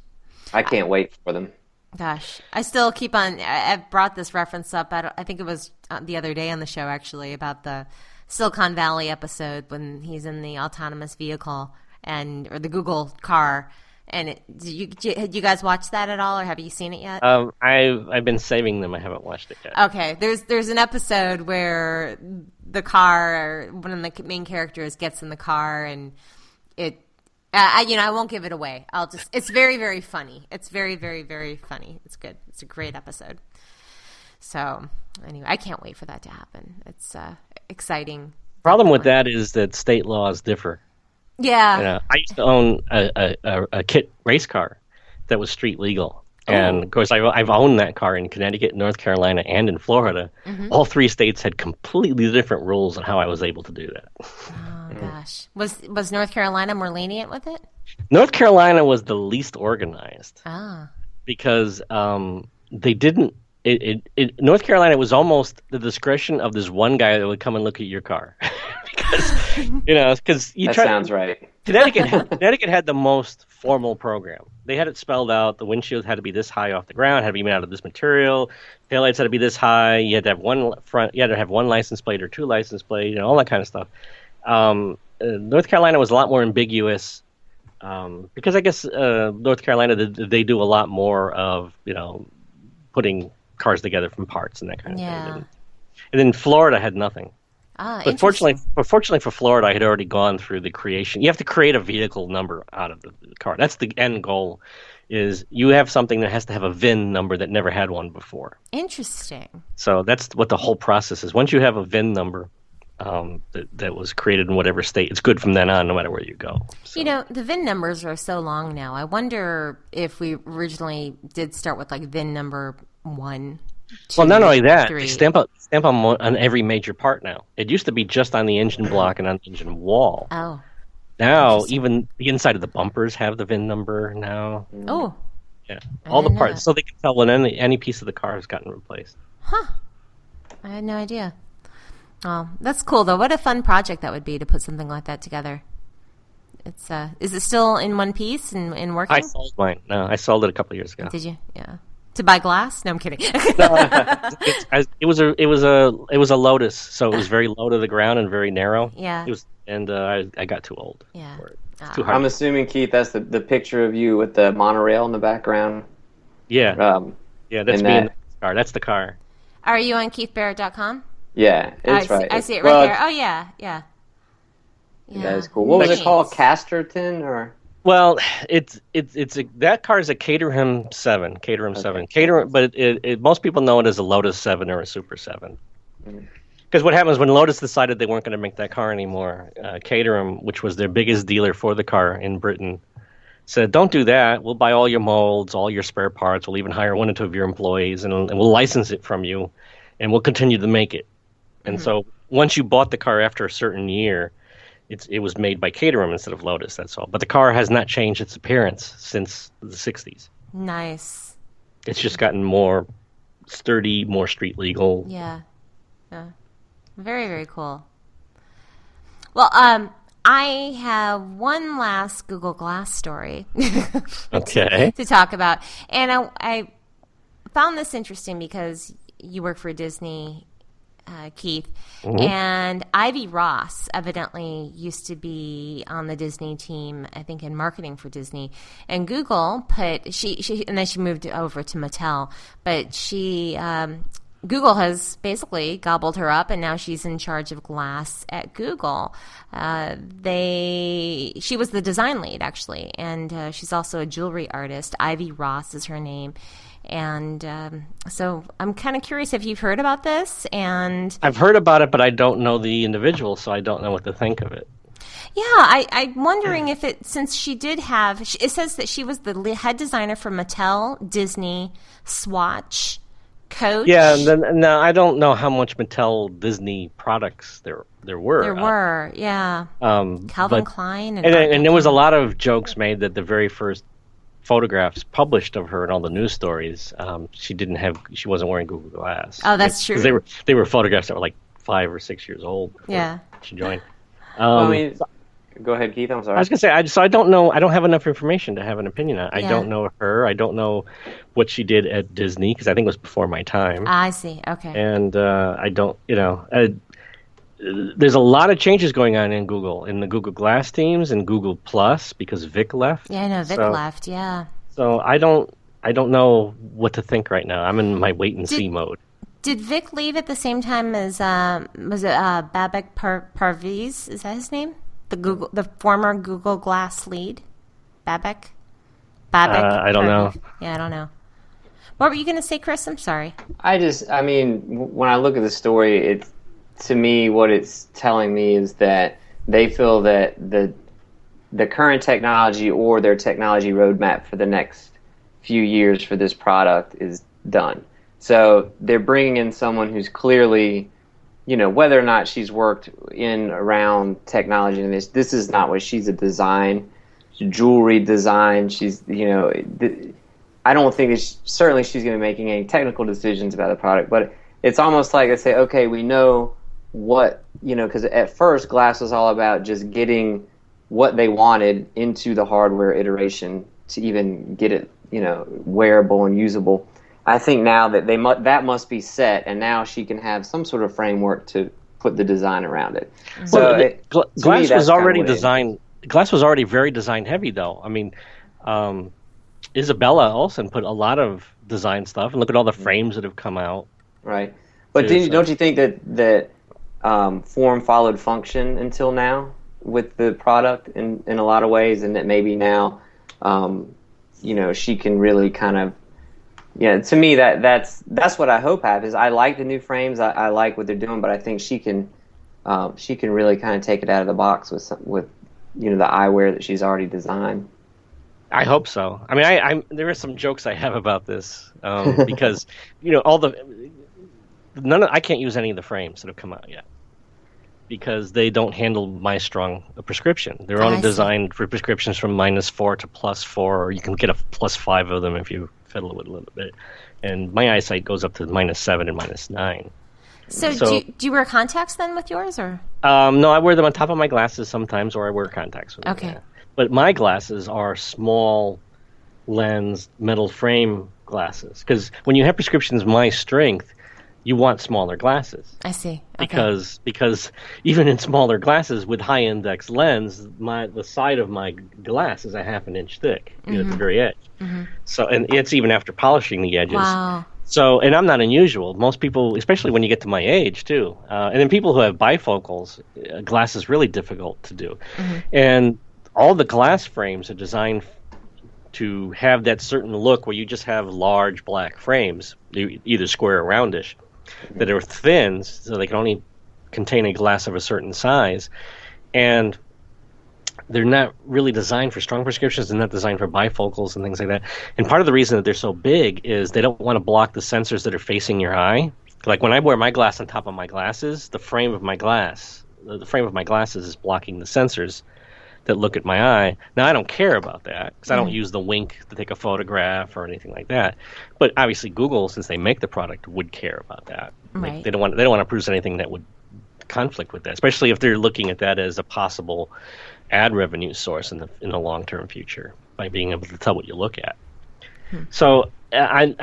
I can't wait for them. Gosh, I still keep on. I've brought this reference up. I think it was the other day on the show, actually, about the Silicon Valley episode when he's in the autonomous vehicle or the Google car. And did you guys watch that at all, or have you seen it yet? I've been saving them. I haven't watched it yet. Okay, there's an episode where the car, one of the main characters gets in the car, and I won't give it away. It's very, very funny. It's very, very, very funny. It's good. It's a great episode. So anyway, I can't wait for that to happen. It's exciting. Problem with that is that state laws differ. Yeah. I used to own a kit race car that was street legal. And, of course, I've owned that car in Connecticut, North Carolina, and in Florida. Mm-hmm. All three states had completely different rules on how I was able to do that. Oh, gosh. Was North Carolina more lenient with it? North Carolina was the least organized. Ah. Because they didn't... North Carolina was almost the discretion of this one guy that would come and look at your car. Because That sounds right. Connecticut had the most formal program. They had it spelled out. The windshield had to be this high off the ground, had to be made out of this material. Taillights had to be this high. You had to have one license plate or two license plate, all that kind of stuff. North Carolina was a lot more ambiguous because I guess North Carolina they do a lot more of putting cars together from parts and that kind of thing. And then Florida had nothing. But fortunately for Florida, I had already gone through the creation. You have to create a vehicle number out of the car. That's the end goal. Is you have something that has to have a VIN number that never had one before. Interesting. So that's what the whole process is. Once you have a VIN number that was created in whatever state, it's good from then on, no matter where you go. So. The VIN numbers are so long now. I wonder if we originally did start with like VIN number 1. 2, well, not only that, 3. they stamp on every major part now. It used to be just on the engine block and on the engine wall. Oh. Now, even the inside of the bumpers have the VIN number now. Oh. Yeah. All the parts. So they can tell when any piece of the car has gotten replaced. Huh. I had no idea. Oh, that's cool, though. What a fun project that would be to put something like that together. It's is it still in one piece and working? I sold mine. No, I sold it a couple of years ago. Did you? Yeah. To buy glass? No, I'm kidding. It was a Lotus, so it was very low to the ground and very narrow. Yeah. I got too old. Yeah. For it. It's too hard. I'm assuming, Keith, that's the picture of you with the monorail in the background. Yeah. That's me in the car. That's the car. Are you on KeithBarrett.com? Yeah, it's right. I see it right there. Oh, yeah. That is cool. What was it called? Casterton or? Well, that car is a Caterham 7. Caterham 7. But most people know it as a Lotus 7 or a Super 7. Because what happens when Lotus decided they weren't going to make that car anymore, Caterham, which was their biggest dealer for the car in Britain, said, "Don't do that. We'll buy all your molds, all your spare parts. We'll even hire 1 or 2 of your employees, and we'll license it from you, and we'll continue to make it." And so once you bought the car after a certain year, it was made by Caterham instead of Lotus, that's all. But the car has not changed its appearance since the 60s. Nice. It's just gotten more sturdy, more street legal. Yeah. Very, very cool. Well, I have one last Google Glass story okay. to talk about. And I found this interesting because you work for Disney, Keith, and Ivy Ross evidently used to be on the Disney team, I think in marketing for Disney, and Google put she and then she moved over to Mattel, but she Google has basically gobbled her up, and now she's in charge of glass at Google. She was the design lead, actually, and she's also a jewelry artist. Ivy Ross is her name. And so I'm kind of curious if you've heard about this. And I've heard about it, but I don't know the individual, so I don't know what to think of it. Yeah, I'm wondering if since she did have, it says that she was the head designer for Mattel, Disney, Swatch, Coach. Yeah, and then now I don't know how much Mattel Disney products there were. There were, yeah. Calvin Klein. And there was a lot of jokes made that the very first photographs published of her and all the news stories, she wasn't wearing Google Glass. Oh, that's true. They were photographs that were like 5 or 6 years old before she joined. Go ahead, Keith. I'm sorry. I was going to say, I don't know. I don't have enough information to have an opinion on it. I don't know her. I don't know what she did at Disney, because I think it was before my time. I see. Okay. And I don't, there's a lot of changes going on in Google, in the Google Glass teams and Google Plus, because Vic left. Yeah, I know. Vic left, yeah. So I don't know what to think right now. I'm in my wait-and-see mode. Did Vic leave at the same time as, Babak Parviz? Is that his name? The former Google Glass lead? Babak? I don't know. Yeah, I don't know. What were you going to say, Chris? I'm sorry. When I look at the story, to me, what it's telling me is that they feel that the current technology or their technology roadmap for the next few years for this product is done. So they're bringing in someone who's clearly, whether or not she's worked around technology, and this is not what she's jewelry design. She's, I don't think certainly she's going to be making any technical decisions about the product, but it's almost like I say, okay, we know what, because at first glass was all about just getting what they wanted into the hardware iteration to even get it, wearable and usable. I think now that that must be set, and now she can have some sort of framework to put the design around it. So Glass was already designed. Glass was already very design heavy, though. I mean, Isabella Olsen put a lot of design stuff, and look at all the frames that have come out. Right, but don't you think that form followed function until now with the product in a lot of ways, and that maybe now, she can really kind of. Yeah, to me that's what I hope happens. I like the new frames. I like what they're doing, but I think she can really kind of take it out of the box with the eyewear that she's already designed. I hope so. I mean, there are some jokes I have about this because I can't use any of the frames that have come out yet because they don't handle my strong prescription. They're only designed for prescriptions from -4 to +4, or you can get a +5 of them if you fiddle with it a little bit. And my eyesight goes up to -7 and -9. So do you wear contacts then with yours, or? No, I wear them on top of my glasses sometimes, or I wear contacts with them. Okay. Yeah. But my glasses are small lens metal frame glasses, because when you have prescriptions my strength, you want smaller glasses. I see. Okay. Because even in smaller glasses with high index lens, the side of my glass is a half an inch thick at the very edge. Mm-hmm. So, and it's even after polishing the edges. Wow. So, and I'm not unusual. Most people, especially when you get to my age too, and then people who have bifocals, glass is really difficult to do. Mm-hmm. And all the glass frames are designed to have that certain look where you just have large black frames, either square or roundish, that are thin, so they can only contain a glass of a certain size. And they're not really designed for strong prescriptions. They're not designed for bifocals and things like that. And part of the reason that they're so big is they don't want to block the sensors that are facing your eye. Like when I wear my glass on top of my glasses, the frame of my glasses is blocking the sensors that look at my eye. Now, I don't care about that because I don't use the wink to take a photograph or anything like that. But obviously, Google, since they make the product, would care about that. Right. They don't want to produce anything that would conflict with that, especially if they're looking at that as a possible ad revenue source in the long-term future by being able to tell what you look at. So I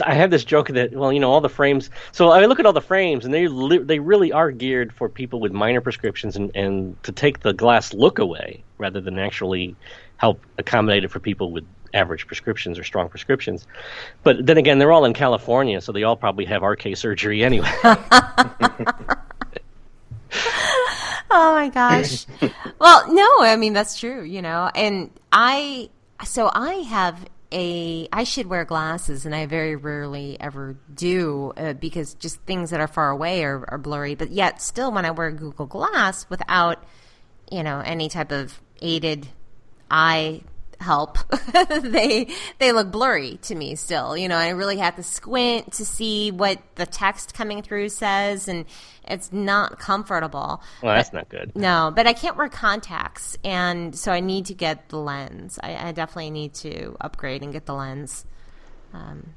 have this joke that, all the frames. So I look at all the frames, and they really are geared for people with minor prescriptions and to take the glass look away rather than actually help accommodate it for people with average prescriptions or strong prescriptions. But then again, they're all in California, so they all probably have RK surgery anyway. Oh my gosh. Well, no, I mean, that's true, and I should wear glasses, and I very rarely ever do because just things that are far away are blurry. But yet still, when I wear Google Glass without, any type of aided eye help, they look blurry to me still. I really have to squint to see what the text coming through says, and it's not comfortable. Well, that's not good. No, but I can't wear contacts, and so I need to get the lens. I definitely need to upgrade and get the lens.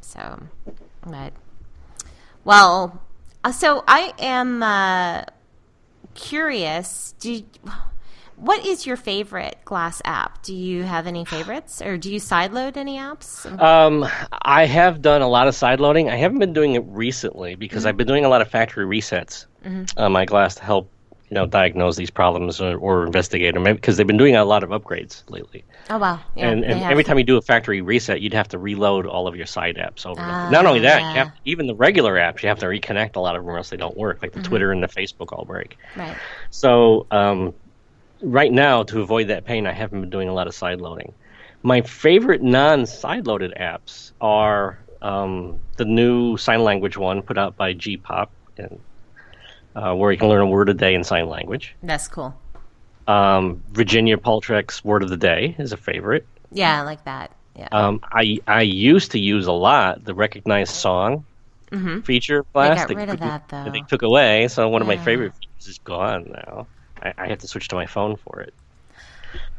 So I am curious. What is your favorite glass app? Do you have any favorites, or do you sideload any apps? I have done a lot of sideloading. I haven't been doing it recently because I've been doing a lot of factory resets on my glass to help, diagnose these problems or investigate them, because they've been doing a lot of upgrades lately. Oh, wow. Yeah, and every time you do a factory reset, you'd have to reload all of your side apps over. Not only that, even the regular apps, you have to reconnect a lot of them or else they don't work, like the Twitter and the Facebook all break. Right. So, right now, to avoid that pain, I haven't been doing a lot of sideloading. My favorite non-sideloaded apps are the new sign language one put out by G-Pop, and where you can learn a word a day in sign language. That's cool. Virginia Paltrek's Word of the Day is a favorite. Yeah, I like that. Yeah. I used to use a lot the recognized song feature of Glass. They got rid of that, though. They took away, so one of my favorite features is gone now. I have to switch to my phone for it.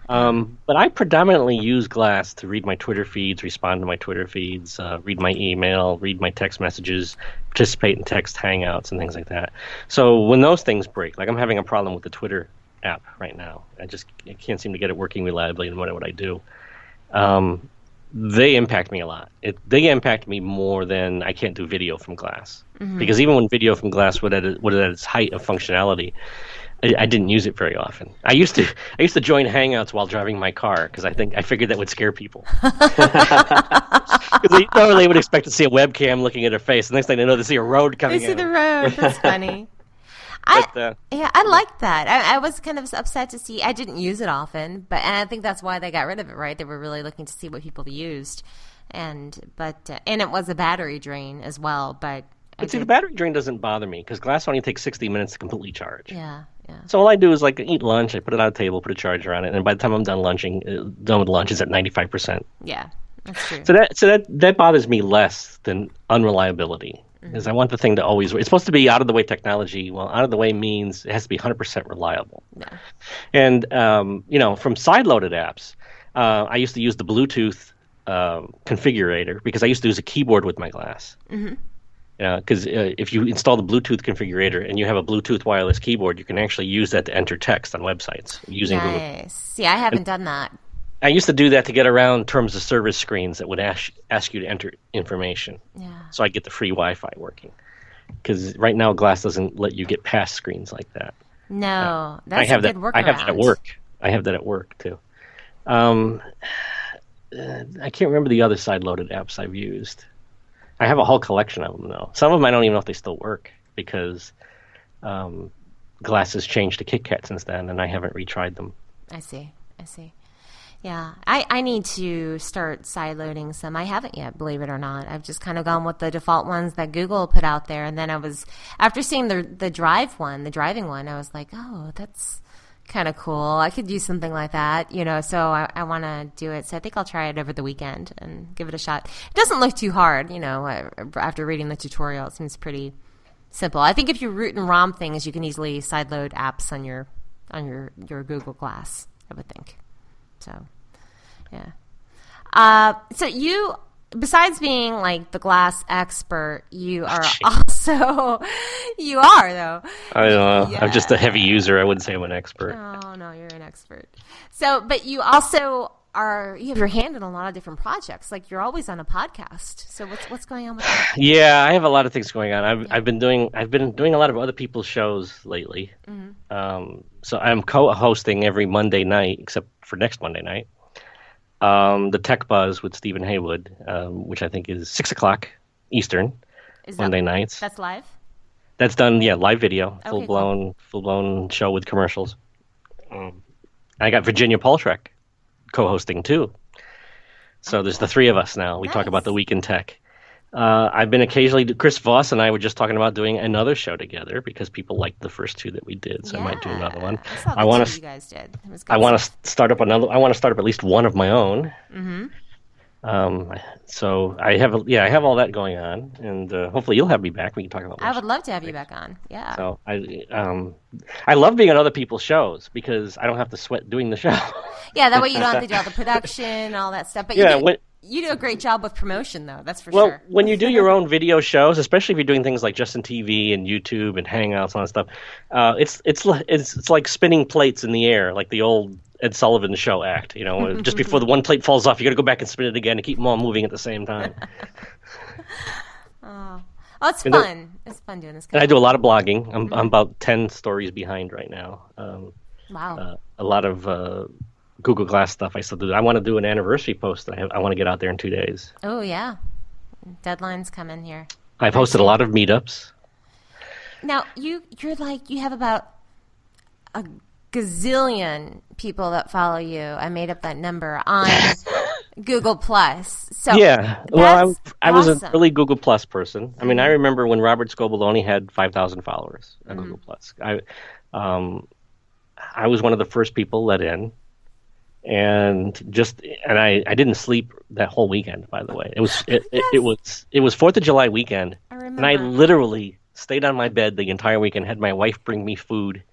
But I predominantly use Glass to read my Twitter feeds, respond to my Twitter feeds, read my email, read my text messages, participate in text hangouts and things like that. So when those things break, like I'm having a problem with the Twitter app right now. I can't seem to get it working reliably no matter what I do. They impact me a lot. They impact me more than I can't do video from Glass. Because even when video from Glass was at its height of functionality, I didn't use it very often. I used to join Hangouts while driving my car because I figured that would scare people. Because normally they would expect to see a webcam looking at her face. The next thing they know, they see a road coming. They see the road. That's funny. I like that. I was kind of upset to see. I didn't use it often, and I think that's why they got rid of it. Right? They were really looking to see what people used, and it was a battery drain as well. But see, the battery drain doesn't bother me because Glass only takes 60 minutes to completely charge. Yeah. So all I do is eat lunch. I put it on a table, put a charger on it, and by the time I'm done with lunch, it's at 95%. Yeah, that's true. So that bothers me less than unreliability, because I want the thing to always. It's supposed to be out of the way technology. Well, out of the way means it has to be 100% reliable. Yeah. And from sideloaded apps, I used to use the Bluetooth configurator because I used to use a keyboard with my Glass. Because if you install the Bluetooth configurator and you have a Bluetooth wireless keyboard, you can actually use that to enter text on websites using Google. Nice. See, I haven't done that. I used to do that to get around terms of service screens that would ask you to enter information. Yeah. So I get the free Wi-Fi working. Because right now Glass doesn't let you get past screens like that. No, that's a good workaround. I have that at work. I have that at work too. I can't remember the other side-loaded apps I've used. I have a whole collection of them, though. Some of them I don't even know if they still work because Glass has changed to KitKat since then, and I haven't retried them. I see. Yeah, I need to start sideloading some. I haven't yet, believe it or not. I've just kind of gone with the default ones that Google put out there, and then after seeing the driving one, I was like, oh, that's kind of cool. I could do something like that, so I want to do it. So I think I'll try it over the weekend and give it a shot. It doesn't look too hard, after reading the tutorial. It seems pretty simple. I think if you root and ROM things, you can easily sideload apps on your Google Glass, I would think. So, yeah. So you, besides being like the Glass expert, you are also, you are though. I don't know. Yeah. I'm just a heavy user. I wouldn't say I'm an expert. Oh no, you're an expert. So, but you also you have your hand in a lot of different projects. Like you're always on a podcast. So what's going on with that? Yeah, I have a lot of things going on. I've been doing a lot of other people's shows lately. So I'm co-hosting every Monday night, except for next Monday night. The Tech Buzz with Stephen Haywood, which I think is 6 o'clock Eastern, Monday nights. That's live? That's done, live video, Okay, full-blown show with commercials. I got Virginia Poltrek co-hosting too. So there's the three of us now. We talk about the week in tech. I've been occasionally, Chris Voss and I were just talking about doing another show together because people liked the first two that we did. So I might do another one. I saw the two you guys did. It was good. I want to start up at least one of my own. Mm-hmm. So I have all that going on, and hopefully you'll have me back. We can talk about. I would love to have you back on. Yeah. So I love being on other people's shows because I don't have to sweat doing the show. Yeah, that way you don't have to do all the production, all that stuff. But you do a great job with promotion, though. That's for sure. Well, when you do your own video shows, especially if you're doing things like Justin TV and YouTube and Hangouts and all that stuff, it's like spinning plates in the air, like the old Ed Sullivan Show act. Just before the one plate falls off, you got to go back and spin it again and keep them all moving at the same time. It's fun. It's fun doing this. And I do a lot of blogging. I'm about 10 stories behind right now. Wow. A lot of Google Glass stuff I still do. I want to do an anniversary post that I want to get out there in 2 days. Oh, yeah. Deadlines come in here. I've hosted a lot of meetups. Now, you have about a gazillion people that follow you. I made up that number on Google Plus. So yeah, well, I was awesome. a early Google Plus person. I mean, I remember when Robert Scoble only had 5,000 followers on Google Plus. I was one of the first people let in, and I didn't sleep that whole weekend. By the way, it was 4th of July weekend, and I literally stayed on my bed the entire weekend. Had my wife bring me food.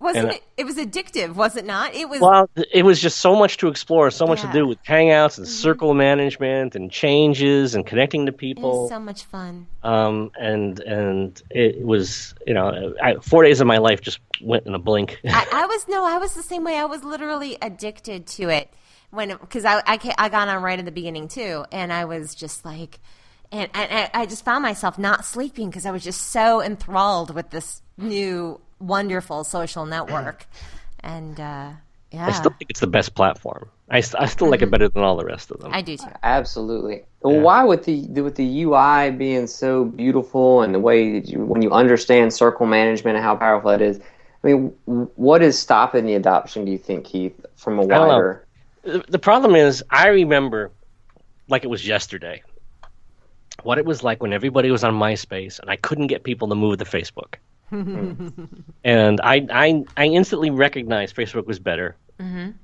It was addictive, was it not? It was. Well, it was just so much to explore, so much to do with Hangouts and circle management and changes and connecting to people. It was so much fun. And it was, 4 days of my life just went in a blink. I was the same way. I was literally addicted to it because I got on right at the beginning too, and I was just like, and I just found myself not sleeping because I was just so enthralled with this new wonderful social network. And I still think it's the best platform. I still like it better than all the rest of them. I do too. Absolutely. Well, why with the UI being so beautiful and the way that when you understand circle management and how powerful that is, I mean, what is stopping the adoption, do you think, Keith, from a wider? The problem is, I remember like it was yesterday what it was like when everybody was on MySpace and I couldn't get people to move to Facebook. And I instantly recognized Facebook was better, and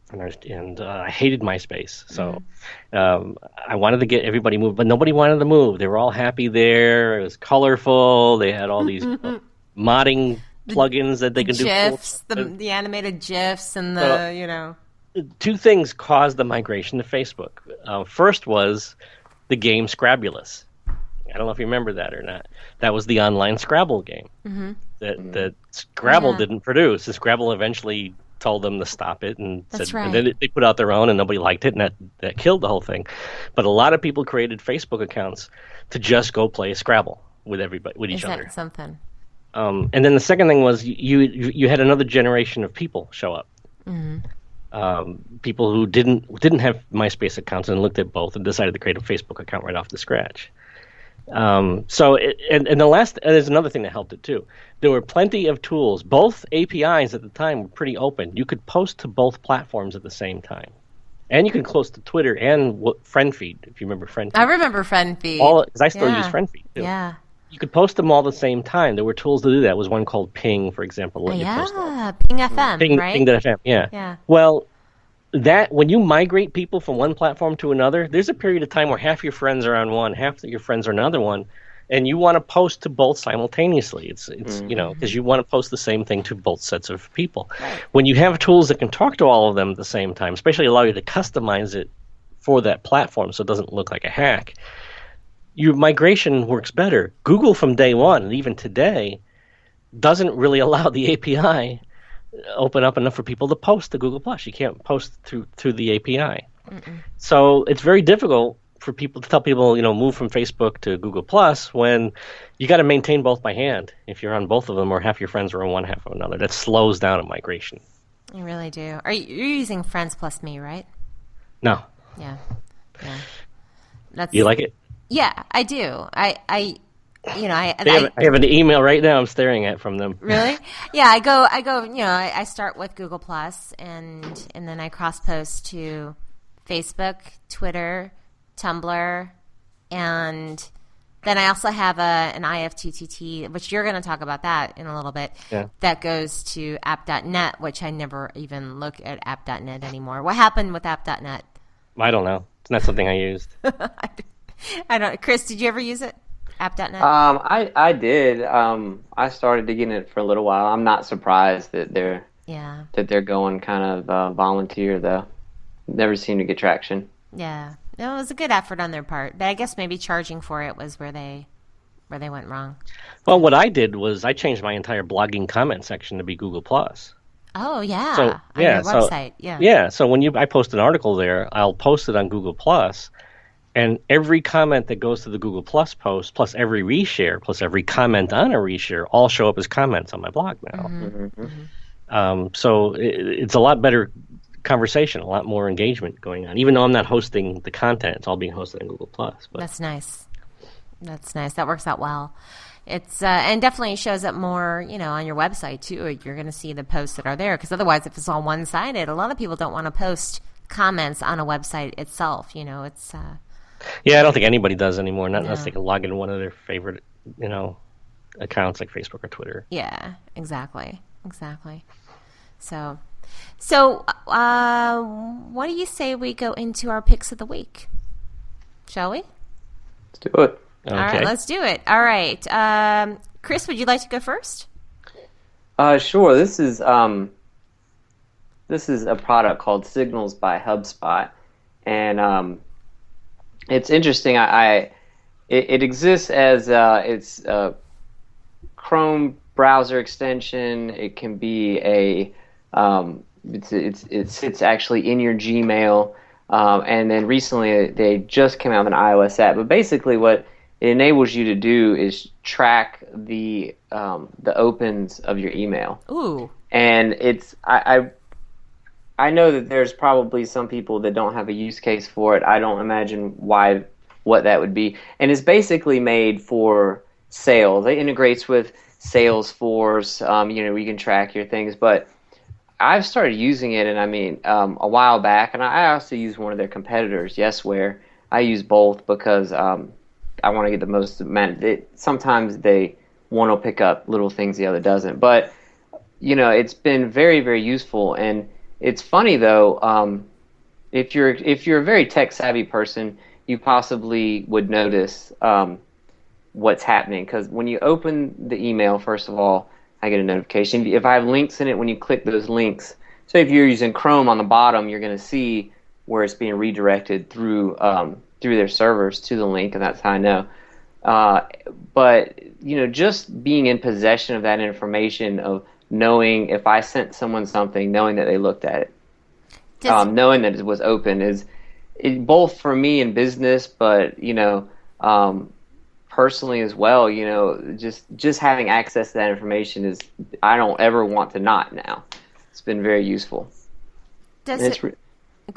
I hated MySpace. So I wanted to get everybody moved, but nobody wanted to move. They were all happy there. It was colorful. They had all these modding plugins that they could GIFs, do. The animated GIFs and the Two things caused the migration to Facebook. First was the game Scrabulous. I don't know if you remember that or not. That was the online Scrabble game that Scrabble didn't produce. And Scrabble eventually told them to stop it, and then they put out their own, and nobody liked it, and that killed the whole thing. But a lot of people created Facebook accounts to just go play Scrabble with everybody, with each other. Is that something? And then the second thing was you had another generation of people show up. People who didn't have MySpace accounts and looked at both and decided to create a Facebook account right off the scratch. There's another thing that helped it too. There were plenty of tools. Both APIs at the time were pretty open. You could post to both platforms at the same time, and you could close to Twitter and FriendFeed, if you remember FriendFeed. I remember FriendFeed. Because I still use FriendFeed too. Yeah. You could post them all at the same time. There were tools to do that. There was one called Ping, for example. Ping FM, right? Ping.fm, yeah. Well, when you migrate people from one platform to another, there's a period of time where half your friends are on one, half of your friends are on another one, and you want to post to both simultaneously. It's because you want to post the same thing to both sets of people. Right. When you have tools that can talk to all of them at the same time, especially allow you to customize it for that platform so it doesn't look like a hack, your migration works better. Google from day one, and even today, doesn't really allow the API open up enough for people to post to Google+. You can't post through the API. So it's very difficult for people to tell people, move from Facebook to Google+ when you got to maintain both by hand. If you're on both of them, or half your friends are on one, half of another, that slows down a migration. You really do. You're using Friends plus Me, right? No. Yeah. That's, You like it? Yeah, I do. I I have an email right now I'm staring at from them. Really? Yeah, I go. I start with Google Plus, and then I cross post to Facebook, Twitter, Tumblr, and then I also have an IFTTT, which you're going to talk about that in a little bit. Yeah. That goes to app.net, which I never even look at app.net anymore. What happened with app.net? I don't know. It's not something I used. I don't. Chris, did you ever use it? App.net? I did. I started to get in it for a little while. I'm not surprised that they're going kind of volunteer though. Never seemed to get traction. Yeah, no, it was a good effort on their part, but I guess maybe charging for it was where they went wrong. Well, what I did was I changed my entire blogging comment section to be Google Plus. Oh yeah, So, on your website. Yeah. So when I post an article there, I'll post it on Google Plus. And every comment that goes to the Google Plus post, plus every reshare, plus every comment on a reshare, all show up as comments on my blog now. Mm-hmm. So it's a lot better conversation, a lot more engagement going on. Even though I'm not hosting the content, it's all being hosted on Google Plus. But That's nice. That works out well. It's and definitely shows up more, on your website too. You're going to see the posts that are there, because otherwise, if it's all one-sided, a lot of people don't want to post comments on a website itself. It's. Yeah, I don't think anybody does anymore. Not unless they can log into one of their favorite, accounts like Facebook or Twitter. Yeah, exactly. So, what do you say we go into our picks of the week? Shall we? Let's do it. Okay. All right, let's do it. All right, Chris, would you like to go first? Sure. This is a product called Signals by HubSpot, and it's interesting. It exists as it's a Chrome browser extension. It can be it sits actually in your Gmail, and then recently they just came out with an iOS app. But basically, what it enables you to do is track the opens of your email. Ooh. And I know that there's probably some people that don't have a use case for it. I don't imagine what that would be. And it's basically made for sales. It integrates with Salesforce. We can track your things. But I've started using it, and a while back, and I also use one of their competitors, Yesware. I use both because I want to get the most amount. Sometimes one will pick up little things the other doesn't. But it's been very, very useful. And it's funny though, if you're a very tech savvy person, you possibly would notice what's happening, because when you open the email, first of all, I get a notification. If I have links in it, when you click those links, so if you're using Chrome on the bottom, you're going to see where it's being redirected through their servers to the link, and that's how I know. But just being in possession of that information, of knowing if I sent someone something, knowing that they looked at it, knowing that it was open, is both for me in business, but personally as well. Just having access to that information is, I don't ever want to not now. It's been very useful. Go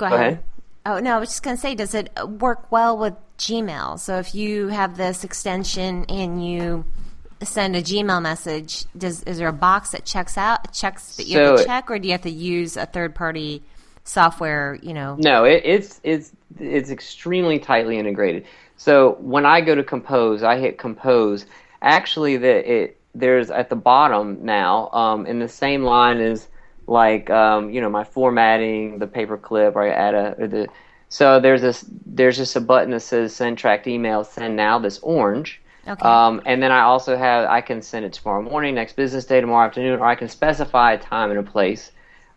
ahead. Oh no, I was just going to say, does it work well with Gmail? So if you have this extension and you send a Gmail message, is there a box that checks that you have to check, or do you have to use a third-party software? No, it's extremely tightly integrated. So when I go to compose, I hit compose. Actually, there's at the bottom now, in the same line as my formatting, the paperclip, or I add so there's just a button that says send tracked email, send now, that's orange. Okay. And then I can send it tomorrow morning, next business day, tomorrow afternoon, or I can specify a time and a place,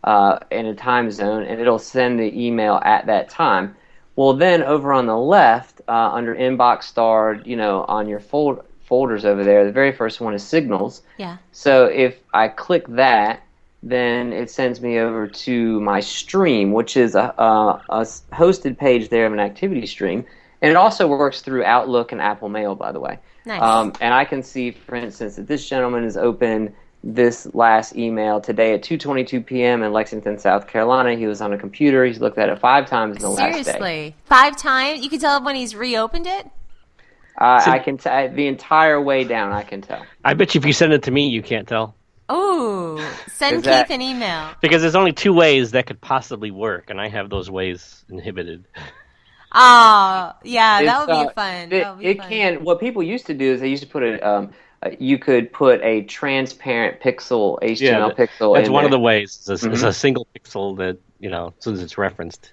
in a time zone, and it'll send the email at that time. Well, then over on the left, under inbox starred, on your folders over there, the very first one is Signals. Yeah. So if I click that, then it sends me over to my stream, which is a hosted page there of an activity stream. And it also works through Outlook and Apple Mail, by the way. Nice. And I can see, for instance, that this gentleman is open this last email today at 2:22 p.m. in Lexington, South Carolina. He was on a computer. He's looked at it 5 times in the last day. Seriously, 5 times? You can tell when he's reopened it? I can tell the entire way down. I can tell. I bet you if you send it to me, you can't tell. Oh, send Keith an email. Because there's only 2 ways that could possibly work, and I have those ways inhibited. Oh, yeah, that would be fun. It can. What people used to do is they used to put you could put a transparent pixel, HTML pixel. That's one of the ways. It's a single pixel that, as soon as it's referenced.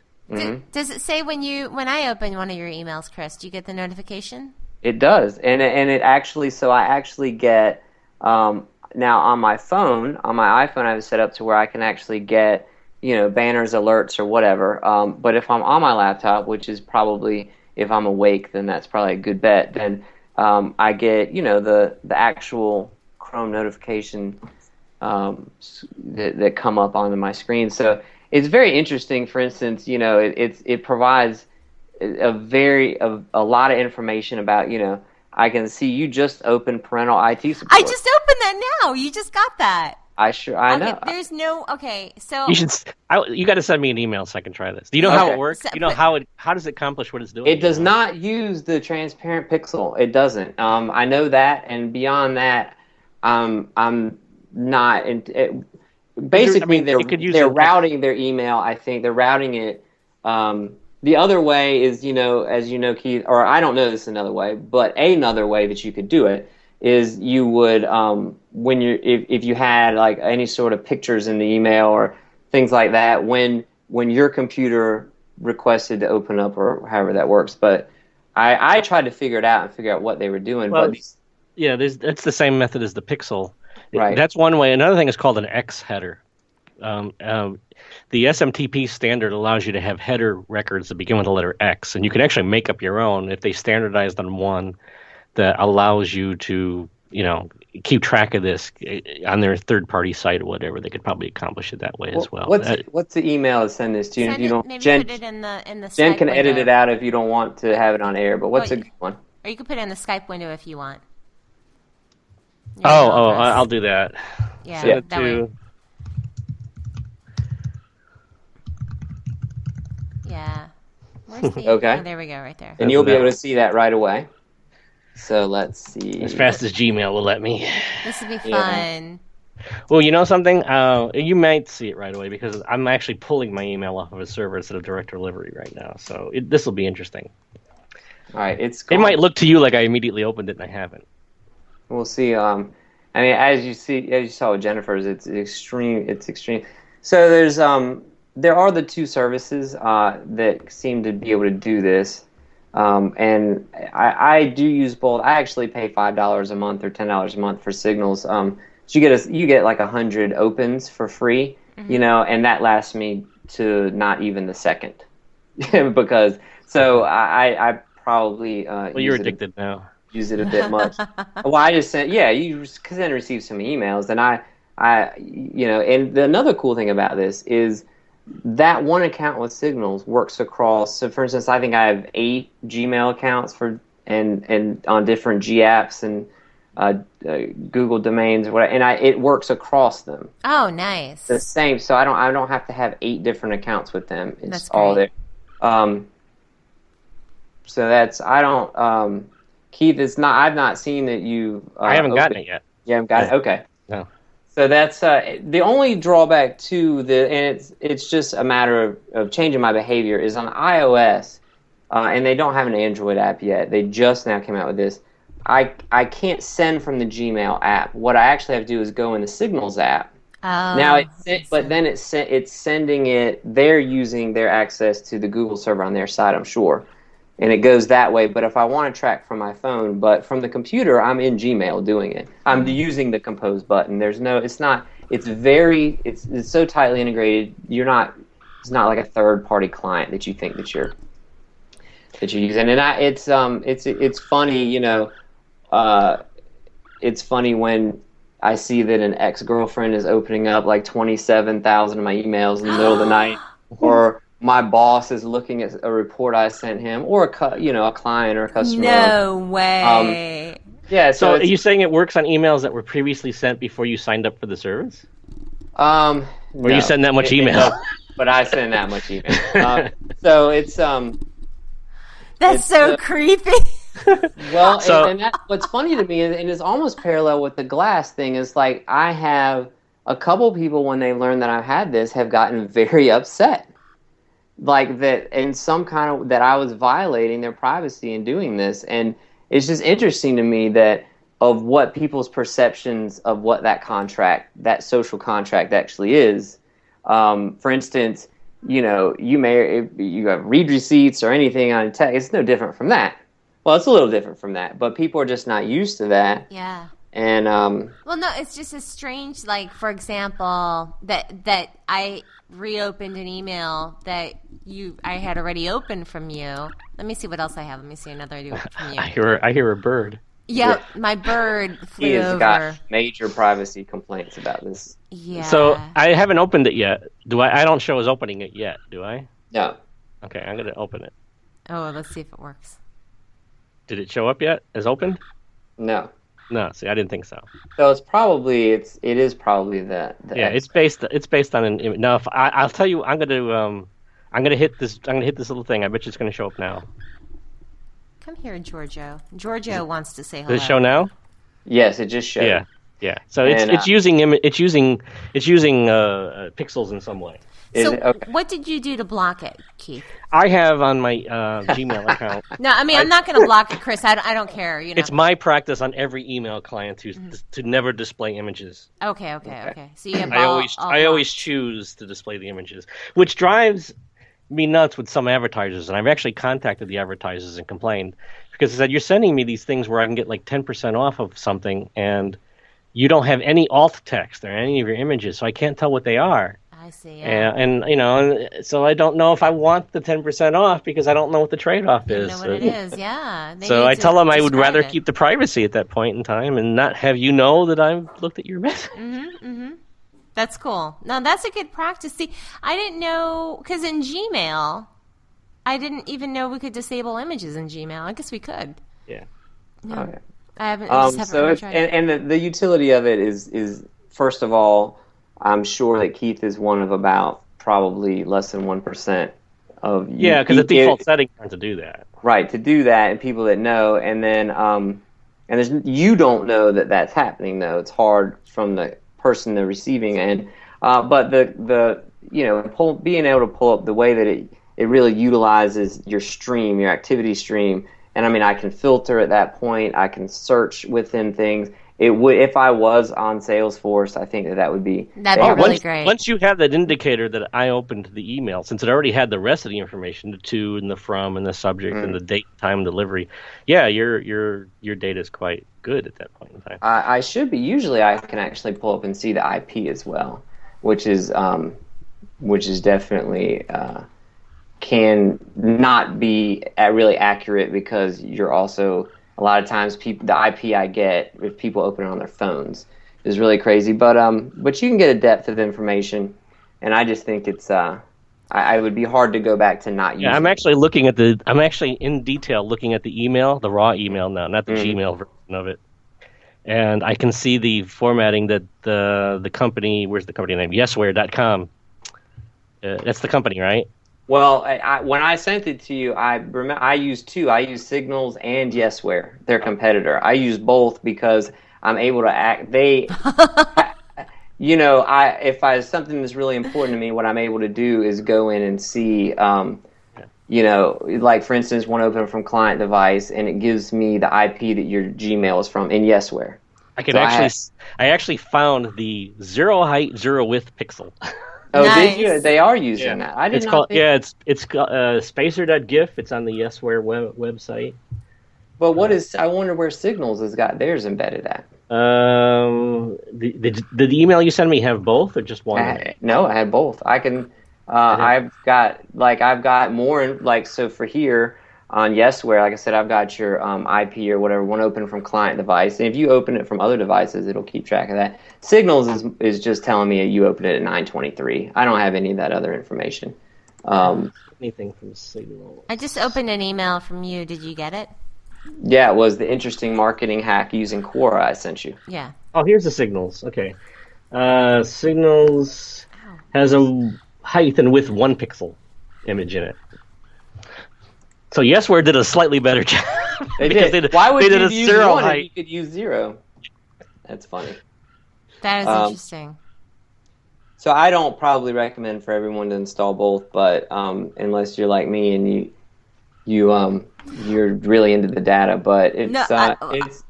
Does it say when I open one of your emails, Chris, do you get the notification? It does, and it actually. So I actually get now on my phone, on my iPhone, I have it set up to where I can actually get banners, alerts, or whatever. But if I'm on my laptop, which is probably if I'm awake, then that's probably a good bet. Then I get the actual Chrome notification that come up onto my screen. So it's very interesting. For instance, it provides a lot of information about I can see you just opened parental IT support. I just opened that now. You just got that. I know. There's no so you got to send me an email so I can try this. Do you know how it works? Do you know how does it accomplish what it's doing? It does not use the transparent pixel. It doesn't. I know that, and beyond that, I'm not. Basically, they're routing their email. I think they're routing it. The other way is, as you know, Keith, or I don't know this another way, but another way that you could do it is you would when if you had like any sort of pictures in the email or things like that when your computer requested to open up or however that works. But I tried to figure it out and figure out what they were doing. Well, that's the same method as the pixel. Right. That's one way. Another thing is called an X header. The SMTP standard allows you to have header records that begin with the letter X, and you can actually make up your own if they standardized on one that allows you to, keep track of this on their third-party site or whatever. They could probably accomplish it that way as well. What's the email to send this to? Maybe Jen, put it in the Jen Skype can edit window. it out if you don't want to have it on air. But what's a good one? Or you could put it in the Skype window if you want. I'll do that. Yeah, Send it that way. Yeah. Where's the? Okay. Oh, there we go, right there. And you'll be able to see that right away. So let's see. As fast as Gmail will let me. This would be fun. Well, you know something? You might see it right away because I'm actually pulling my email off of a server instead of direct delivery right now. So this will be interesting. All right, It might look to you like I immediately opened it and I haven't. We'll see. As you saw with Jennifer's, it's extreme. So there are the 2 services that seem to be able to do this, and I do use both. I actually pay $5 a month or $10 a month for Signals. So you get like 100 opens for free, and that lasts me to not even the second, because I probably you're addicted now. Use it a bit much. Well, I just sent, you then receive some emails, and and another cool thing about this is that one account with Signals works across. So, for instance, I think I have 8 Gmail accounts and on different G apps and Google domains, or whatever, and it works across them. Oh, nice. The same. So I don't have to have 8 different accounts with them. It's That's all great. there. So that's Keith, it's not. I've not seen that you. I haven't gotten it yet. You haven't got it. Okay. No. So that's the only drawback to and it's just a matter of changing my behavior. Is on iOS, and they don't have an Android app yet. They just now came out with this. I can't send from the Gmail app. What I actually have to do is go in the Signals app. Oh, Now it's sending it. They're using their access to the Google server on their side, I'm sure. And it goes that way. But if I want to track from my phone, but from the computer, I'm in Gmail doing it. I'm using the compose button. It's so tightly integrated. It's not like a third party client that you think that you're using. And it's funny, it's funny when I see that an ex-girlfriend is opening up like 27,000 of my emails in the middle of the night, or my boss is looking at a report I sent him, or a client or a customer. No way. Yeah. So are it's- you saying it works on emails that were previously sent before you signed up for the service? Or you send that much email? But I send that much email. So it's That's it's, so creepy. well, So- and that, what's funny to me, and it's almost parallel with the glass thing, is like I have a couple people when they learn that I've had this have gotten very upset, like that in some kind of that I was violating their privacy in doing this, and it's just interesting to me that of what people's perceptions of what that social contract actually is. For instance, you know, if you have read receipts or anything on text, it's no different from that. Well, it's a little different from that, but people are just not used to that. Yeah. And Well, no, it's just a strange, like, for example, that I reopened an email that I had already opened from you. Let me see what else I have. Let me see another from you. I hear a bird. Yeah, my bird flew he has over. got major privacy complaints about this. Yeah. So I haven't opened it yet. Do I? I don't show as opening it yet. Do I? No. Okay, I'm gonna open it. Oh, let's see if it works. Did it show up yet as opened? No. No. See, I didn't think so. So it is probably the Yeah, it's based on an image. Now, if I'll tell you, I'm gonna hit this little thing. I bet you it's gonna show up now. Come here, Giorgio. Giorgio wants to say hello. Does it show now? Yes, it just showed. Yeah. So it's And, using pixels in some way. So, Okay. what did you do to block it, Keith? I have on my Gmail account. No, I mean, I'm not going to block it, Chris. I don't care. You know. It's my practice on every email client to never display images. Okay. So you have I always choose to display the images, which drives me nuts with some advertisers. And I've actually contacted the advertisers and complained because I said, you're sending me these things where I can get like 10% off of something, and you don't have any alt text or any of your images, so I can't tell what they are. I see. Yeah. And you know, so I don't know if I want the 10% off because I don't know what the trade-off You is. know what it is, yeah. They So need I to tell them I would describe rather it. keep the privacy at that point in time and not have you know that I've looked at your message. That's cool. No, that's a good practice. See, I didn't know, because in Gmail, I didn't even know we could disable images in Gmail. I guess we could. Yeah. No. Okay. I just haven't So really it's, tried it. and the utility of it is first of all, I'm sure that Keith is one of about probably less than 1% of Yeah, because the default settings aren't to do that. right to do that, and people that know, and then and there's you don't know that that's happening though. It's hard from the person the receiving end, but the being able to pull up the way that it really utilizes your stream, your activity stream. And I mean, I can filter at that point. I can search within things. It would, if I was on Salesforce, I think that would be That'd be really once, great. Once you have that indicator that I opened the email, since it already had the rest of the information, the to and the from and the subject and the date, time, delivery, yeah, your data is quite good at that point in time. I should be. Usually, I can actually pull up and see the IP as well, which is definitely can not be really accurate because you're also. A lot of times, the IP I get if people open it on their phones is really crazy. But you can get a depth of information, and I just think it's I would be hard to go back to not using. Yeah, I'm actually in detail looking at the email, the raw email now, not the Gmail version of it, and I can see the formatting that the company. Where's the company name? Yesware.com. That's the company, right? Well, when I sent it to you, I used two. I used Signals and Yesware, their competitor. I use both because I'm able to act. If something that's really important to me, what I'm able to do is go in and see, like for instance, one open from client device, and it gives me the IP that your Gmail is from in Yesware. I actually found the 0 height, 0 width pixel. Oh, Nice. Did you? They are using that. I did It's not called think. it's spacer.gif. It's on the Yesware website. But I wonder where Signals has got theirs embedded at. Did the email you sent me have both or just one? No, I had both. I can. I've got more. So for here on Yesware, like I said, I've got your IP or whatever, one open from client device, and if you open it from other devices, it'll keep track of that. Signals is just telling me you opened it at 9:23. I don't have any of that other information. Anything from Signal? I just opened an email from you. Did you get it? Yeah, it was the interesting marketing hack using Quora I sent you. Yeah. Oh, here's the Signals. Okay. Signals has a height and width 1 pixel image in it. So Yesware did a slightly better job. They because did. Why would they did you a use 0 1 height. if you could use 0? That's funny. That is interesting. So I don't probably recommend for everyone to install both, but unless you're like me and you're really into the data, but it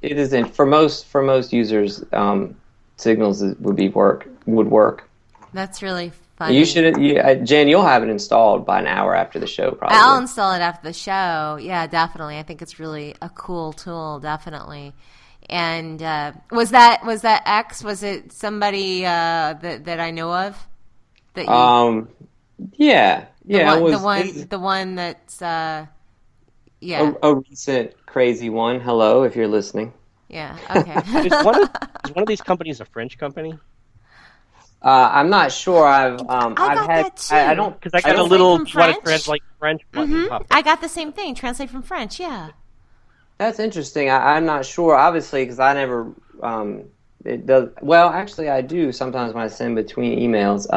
isn't for most users. Signals would work. That's really funny. You should, Jen. You'll have it installed by an hour after the show, probably. I'll install it after the show. Yeah, definitely. I think it's really a cool tool, definitely. And was that X? Was it somebody that I know of? That you, yeah. The one that's yeah. A recent crazy one. Hello, if you're listening. Yeah. Okay. Is one of these companies a French company? I'm not sure. I've got had. that too. I don't Because I got a Translate little from what French? it translate French button. popped up. I got the same thing. Translate from French. Yeah. That's interesting. I'm not sure, obviously, because I never. It does well. Actually, I do sometimes when I send between emails.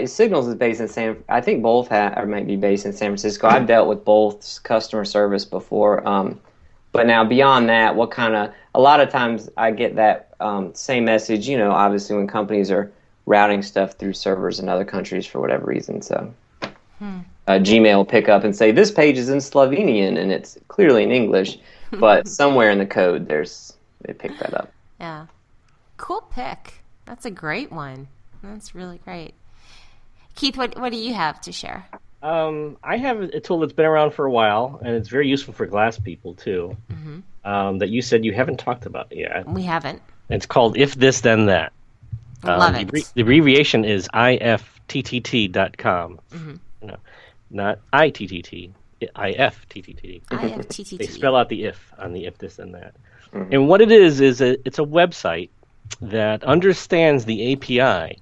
Signals is based in I think both or might be based in San Francisco. I've dealt with both customer service before. But now beyond that, a lot of times I get that same message. Obviously when companies are routing stuff through servers in other countries for whatever reason. So. Gmail will pick up and say, this page is in Slovenian, and it's clearly in English, but somewhere in the code they pick that up. Yeah. Cool pick. That's a great one. That's really great. Keith, what do you have to share? I have a tool that's been around for a while, and it's very useful for glass people, too, that you said you haven't talked about yet. We haven't. It's called If This Then That. Love it. The abbreviation is ifttt.com. No, not ITTT, IFTTT. IFTTT. They spell out the if on the If This Then That. And what it is it's a website that understands the API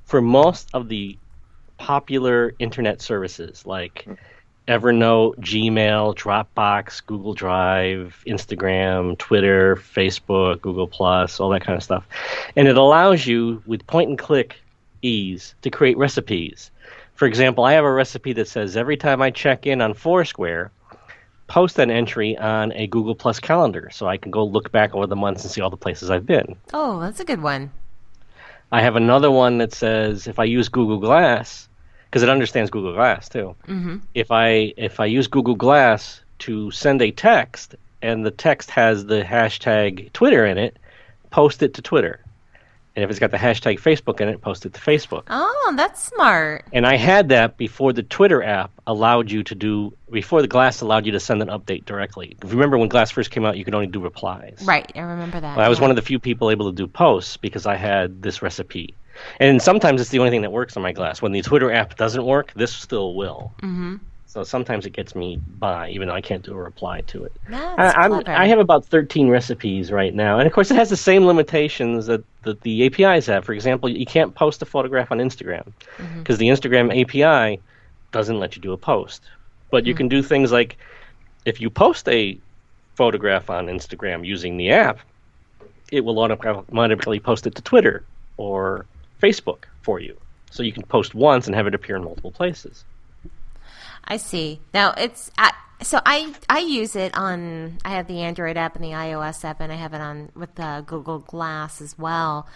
for most of the popular internet services like Evernote, Gmail, Dropbox, Google Drive, Instagram, Twitter, Facebook, Google+, all that kind of stuff. And it allows you, with point-and-click ease, to create recipes. For example, I have a recipe that says every time I check in on Foursquare, post an entry on a Google Plus calendar so I can go look back over the months and see all the places I've been. Oh, that's a good one. I have another one that says if I use Google Glass, because it understands Google Glass too. If I use Google Glass to send a text and the text has the hashtag Twitter in it, post it to Twitter. And if it's got the hashtag Facebook in it, post it to Facebook. Oh, that's smart. And I had that before the Twitter app before the Glass allowed you to send an update directly. Remember when Glass first came out, you could only do replies. Right, I remember that. Well, I was one of the few people able to do posts because I had this recipe. And sometimes it's the only thing that works on my Glass. When the Twitter app doesn't work, this still will. So sometimes it gets me by, even though I can't do a reply to it. That's clever. I have about 13 recipes right now. And, of course, it has the same limitations that the APIs have. For example, you can't post a photograph on Instagram because the Instagram API doesn't let you do a post. But you can do things like if you post a photograph on Instagram using the app, it will automatically post it to Twitter or Facebook for you. So you can post once and have it appear in multiple places. I see. Now it's so I use it on. I have the Android app and the iOS app, and I have it on with the Google Glass as well.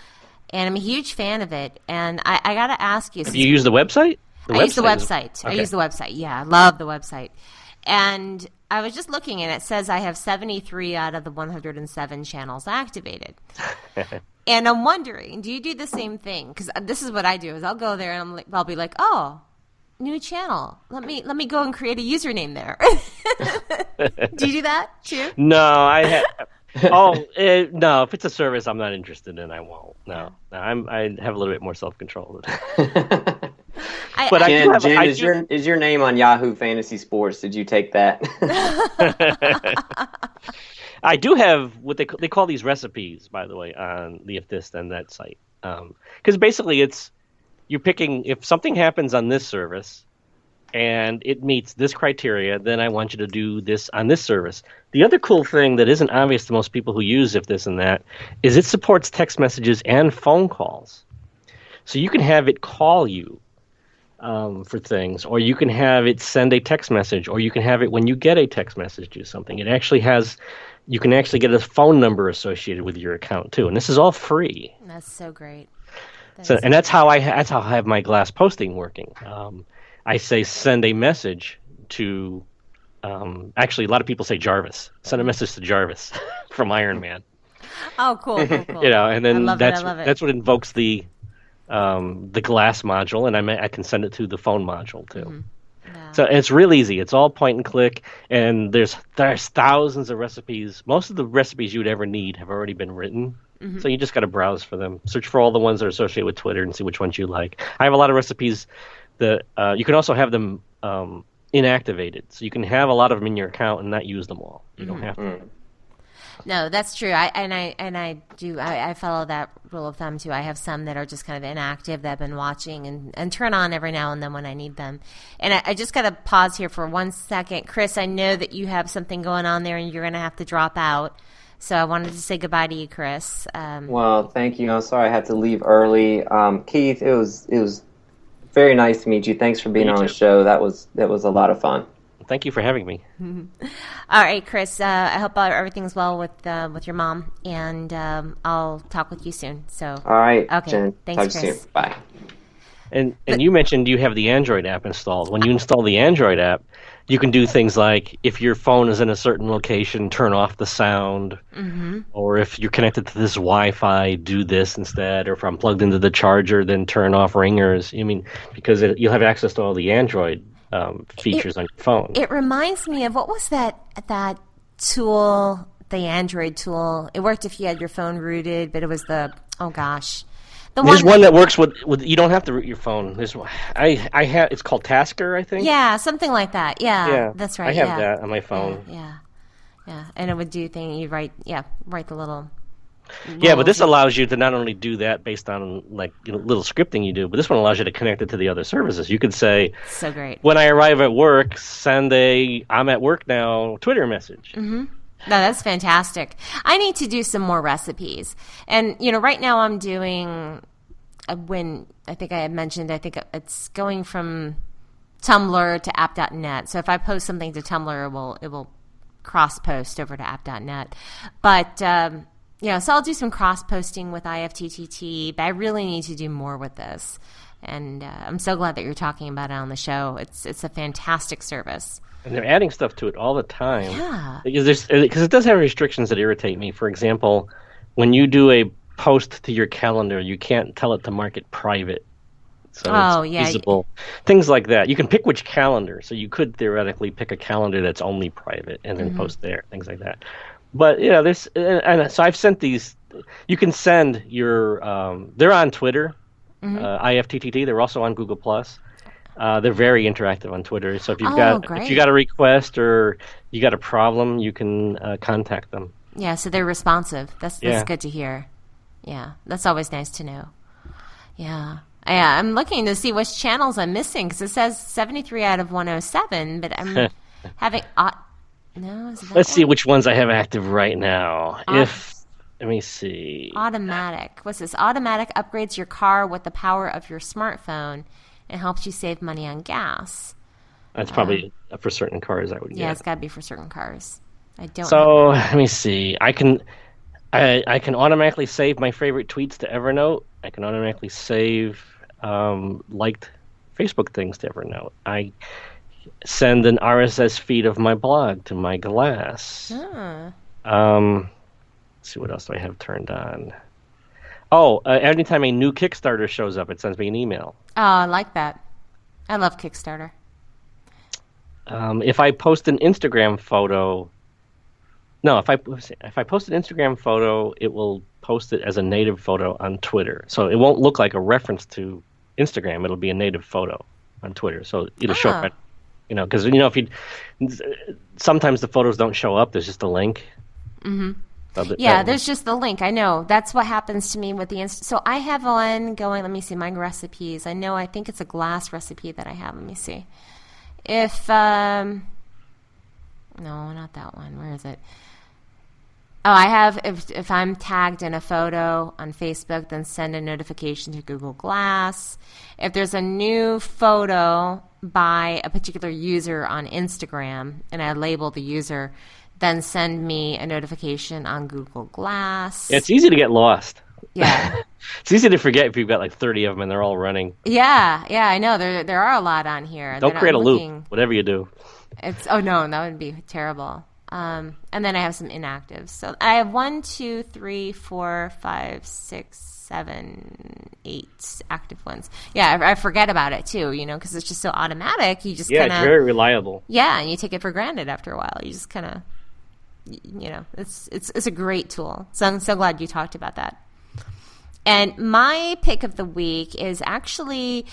And I'm a huge fan of it. And I got to ask you. Have you used the website? I use the website. Okay. I use the website. Yeah, I love the website. And I was just looking, and it says I have 73 out of the 107 channels activated. And I'm wondering, do you do the same thing? Because this is what I do: is I'll go there and I'll be like, oh, new channel. Let me go and create a username there. Do you do that too? No, I have. No. If it's a service I'm not interested in, I won't. No. I have a little bit more self-control. But Jen, is your name on Yahoo Fantasy Sports? Did you take that? I do have what they call these recipes, by the way, on the If This Then That site. Because basically you're picking, if something happens on this service, and it meets this criteria, then I want you to do this on this service. The other cool thing that isn't obvious to most people who use If This and That is it supports text messages and phone calls. So you can have it call you for things, or you can have it send a text message, or you can have it when you get a text message do something. It actually has, you can actually get a phone number associated with your account too, and this is all free. That's so great. That's how I have my glass posting working. I say send a message to. Actually, a lot of people say Jarvis. Send a message to Jarvis from Iron Man. Oh, cool. And then I love it. that's what invokes the glass module, and I can send it to the phone module too. Mm-hmm. Yeah. So it's real easy. It's all point and click, and there's thousands of recipes. Most of the recipes you would ever need have already been written. So you just got to browse for them. Search for all the ones that are associated with Twitter and see which ones you like. I have a lot of recipes that you can also have them inactivated. So you can have a lot of them in your account and not use them all. You don't have to. No, that's true. I follow that rule of thumb too. I have some that are just kind of inactive that I've been watching and turn on every now and then when I need them. And I just got to pause here for 1 second. Chris, I know that you have something going on there and you're going to have to drop out. So I wanted to say goodbye to you, Chris. Well, thank you. I'm sorry I had to leave early. Keith, it was very nice to meet you. Thanks for being on the show. That was a lot of fun. Thank you for having me. All right, Chris. I hope everything's well with your mom, and I'll talk with you soon. So. All right, Okay. Jen. Thanks, Talk to you Chris. soon. Bye. And you mentioned you have the Android app installed. When you install the Android app, you can do things like if your phone is in a certain location, turn off the sound. Or if you're connected to this Wi-Fi, do this instead. Or if I'm plugged into the charger, then turn off ringers. I mean, because you'll have access to all the Android features on your phone. It reminds me of what was that tool, the Android tool. It worked if you had your phone rooted, but it was There's one that works with you don't have to root your phone. There's one I have. It's called Tasker, I think. Yeah, something like that. Yeah, that's right. I have that on my phone. Yeah, and it would do things. You write the little. Yeah, but this allows you to not only do that based on little scripting you do, but this one allows you to connect it to the other services. You could say, so great. When I arrive at work, send a "I'm at work now" Twitter message. No, that's fantastic. I need to do some more recipes. And, right now I'm doing, when I think I had mentioned, I think it's going from Tumblr to app.net. So if I post something to Tumblr, it will cross-post over to app.net. But, so I'll do some cross-posting with IFTTT, but I really need to do more with this. And I'm so glad that you're talking about it on the show. It's a fantastic service. And they're adding stuff to it all the time. Yeah. Because it does have restrictions that irritate me. For example, when you do a post to your calendar, you can't tell it to mark it private. So it's visible. Things like that. You can pick which calendar. So you could theoretically pick a calendar that's only private and then post there. Things like that. But, so I've sent these. You can send your, they're on Twitter, IFTTT. They're also on Google+. They're very interactive on Twitter. So if you got a request or you got a problem, you can contact them. Yeah, so they're responsive. That's good to hear. Yeah, that's always nice to know. Yeah. I'm looking to see which channels I'm missing because it says 73 out of 107, but I'm having Let's see which ones I have active right now. Let me see. Automatic. What's this? Automatic upgrades your car with the power of your smartphone. It helps you save money on gas. That's probably for certain cars, I would guess. Yeah, it's got to be for certain cars. I don't. So let me see. I can automatically save my favorite tweets to Evernote. I can automatically save liked Facebook things to Evernote. I send an RSS feed of my blog to my Glass. Let's see, what else do I have turned on? Anytime a new Kickstarter shows up, it sends me an email. Oh, I like that. I love Kickstarter. If I post an Instagram photo, if I post an Instagram photo, it will post it as a native photo on Twitter. So it won't look like a reference to Instagram. It'll be a native phow on Twitter. So it'll show up. Because if you sometimes the photos don't show up. There's just a link. There's just the link. I know. That's what happens to me with the So I have one going, let me see, my recipes. I think it's a Glass recipe that I have. Let me see. if no, not that one. Where is it? Oh, I have, if I'm tagged in a photo on Facebook, then send a notification to Google Glass. If there's a new photo by a particular user on Instagram, and I label the user, then send me a notification on Google Glass. Yeah, it's easy to get lost. Yeah. It's easy to forget if you've got like 30 of them and they're all running. Yeah, I know. There are a lot on here. Don't create a loop, whatever you do. No, that would be terrible. And then I have some inactives. So I have 1, 2, 3, 4, 5, 6, 7, 8 active ones. Yeah, I forget about it too, because it's just so automatic. You just it's very reliable. Yeah, and you take it for granted after a while. You just kind of, it's a great tool. So I'm so glad you talked about that. And my pick of the week is actually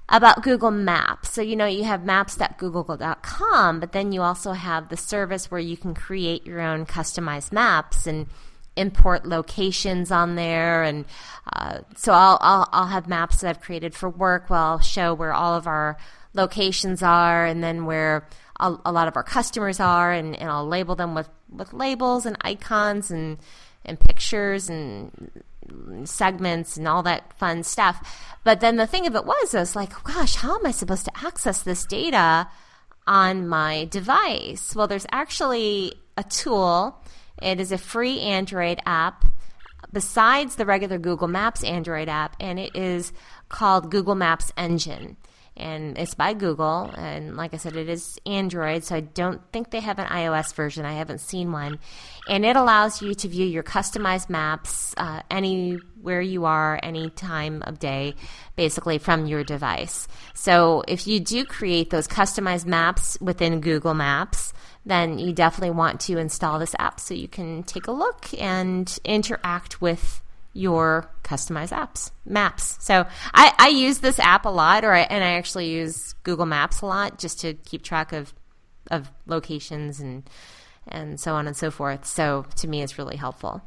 about Google Maps. So, you have maps.google.com, but then you also have the service where you can create your own customized maps and import locations on there. And so I'll have maps that I've created for work where I'll show where all of our locations are and then where a lot of our customers are, and I'll label them with labels and icons and pictures and segments and all that fun stuff. But then the thing of it was, I was like, gosh, how am I supposed to access this data on my device? Well, there's actually a tool. It is a free Android app besides the regular Google Maps Android app, and it is called Google Maps Engine. And it's by Google, and like I said, it is Android, so I don't think they have an iOS version. I haven't seen one. And it allows you to view your customized maps anywhere you are, any time of day, basically from your device. So if you do create those customized maps within Google Maps, then you definitely want to install this app so you can take a look and interact with your customized maps. So I use this app a lot, and I actually use Google Maps a lot just to keep track of locations and so on and so forth. So to me, it's really helpful.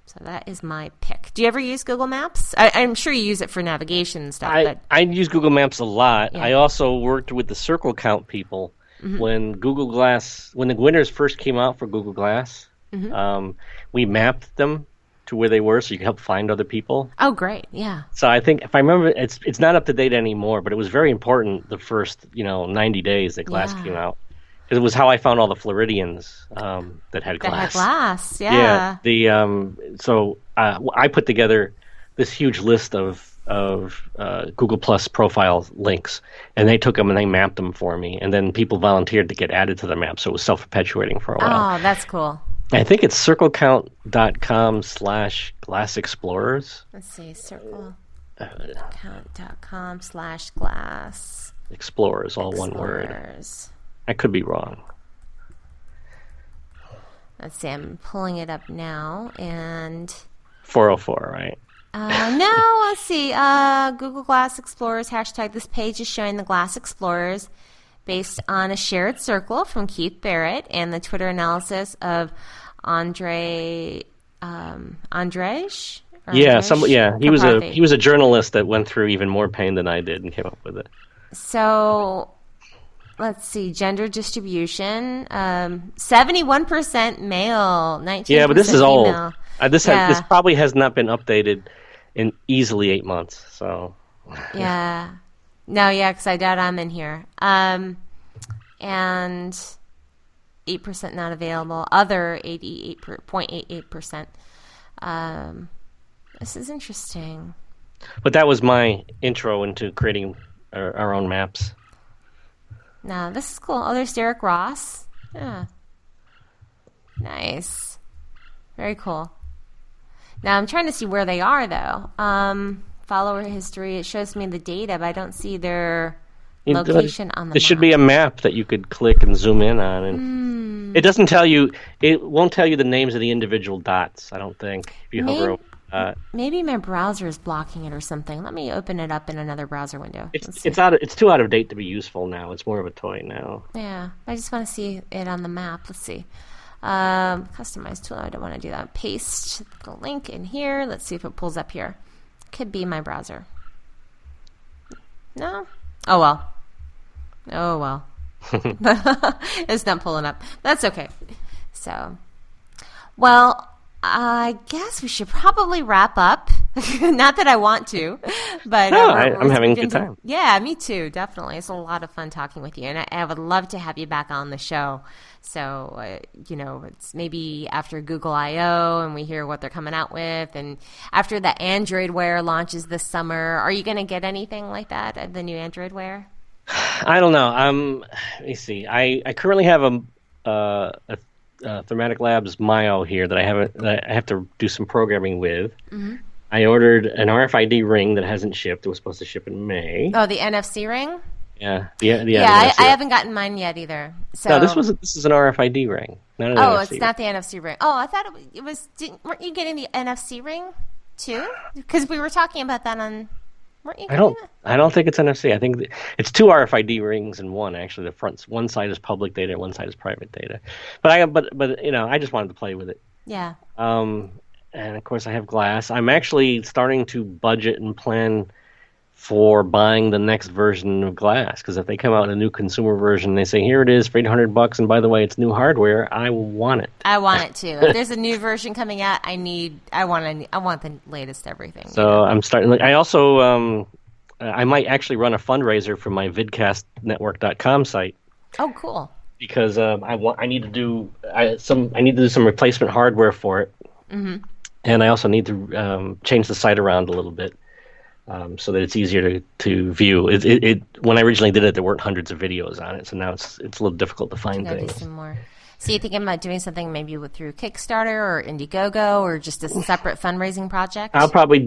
So that is my pick. Do you ever use Google Maps? I'm sure you use it for navigation and stuff. I use Google Maps a lot. Yeah. I also worked with the circle count people when Google Glass, when the winners first came out for Google Glass. We mapped them to where they were, so you can help find other people. Oh, great! Yeah. So I think, if I remember, it's not up to date anymore, but it was very important the first 90 days that Glass came out. It was how I found all the Floridians that had Glass. Yeah. So I put together this huge list of Google Plus profile links, and they took them and they mapped them for me, and then people volunteered to get added to the map, so it was self-perpetuating for a while. Oh, that's cool. I think it's circlecount.com/Glass Explorers. Let's see, circlecount.com/Glass Explorers, all one word. I could be wrong. Let's see, I'm pulling it up now, and 404, right? No, let's see. Google Glass Explorers hashtag. This page is showing the Glass Explorers based on a shared circle from Keith Barrett and the Twitter analysis of Andrej. He was a journalist that went through even more pain than I did and came up with it. So let's see, gender distribution: 71% male, 19% Yeah, but this is female. Old. This probably has not been updated in easily 8 months. So yeah. No, because I doubt I'm in here. And 8% not available. Other 88.88%. This is interesting. But that was my intro into creating our own maps. No, this is cool. Oh, there's Derek Ross. Yeah. Nice. Very cool. Now I'm trying to see where they are, though. Follower history, it shows me the data, but I don't see their location on the map. There should be a map that you could click and zoom in on. And it doesn't tell you, it won't tell you the names of the individual dots, I don't think, if you hover over that. Maybe my browser is blocking it or something. Let me open it up in another browser window. It's too out of date to be useful now. It's more of a toy now. Yeah, I just want to see it on the map. Let's see. Customize tool, I don't want to do that. Paste the link in here. Let's see if it pulls up here. Could be my browser. No? Oh well. It's not pulling up. That's okay. So, well, I guess we should probably wrap up. Not that I want to, but No, I'm having a good time. Yeah, me too. Definitely, it's a lot of fun talking with you, and I would love to have you back on the show. So, it's maybe after Google I/O and we hear what they're coming out with, and after the Android Wear launches this summer. Are you going to get anything like that? The new Android Wear? I don't know. Let me see. I currently have a Thematic Labs Myo here that I have to do some programming with. Mm-hmm. I ordered an RFID ring that hasn't shipped. It was supposed to ship in May. Oh, the NFC ring? Yeah. I haven't gotten mine yet either. So no, this is an RFID ring. Not an NFC it's ring. not the NFC ring. Oh, I thought it was. Weren't you getting the NFC ring too? Because we were talking about that on. Weren't you? I don't think it's NFC. I think it's two RFID rings in one. Actually, the front one side is public data, one side is private data. But I just wanted to play with it. Yeah. And of course I have glass. I'm actually starting to budget and plan for buying the next version of glass, because if they come out with a new consumer version, they say here it is for $800, and by the way, it's new hardware. I want it. I want it too. If there's a new version coming out, I want the latest everything. So I'm starting. I also I might actually run a fundraiser for my vidcastnetwork.com site. Oh, cool. Because I need to do some replacement hardware for it. Mm-hmm. And I also need to change the site around a little bit so that it's easier to view. When I originally did it, there weren't hundreds of videos on it, so now it's a little difficult to find things. Do some more. So you thinking about doing something maybe through Kickstarter or Indiegogo or just a separate fundraising project? I'll probably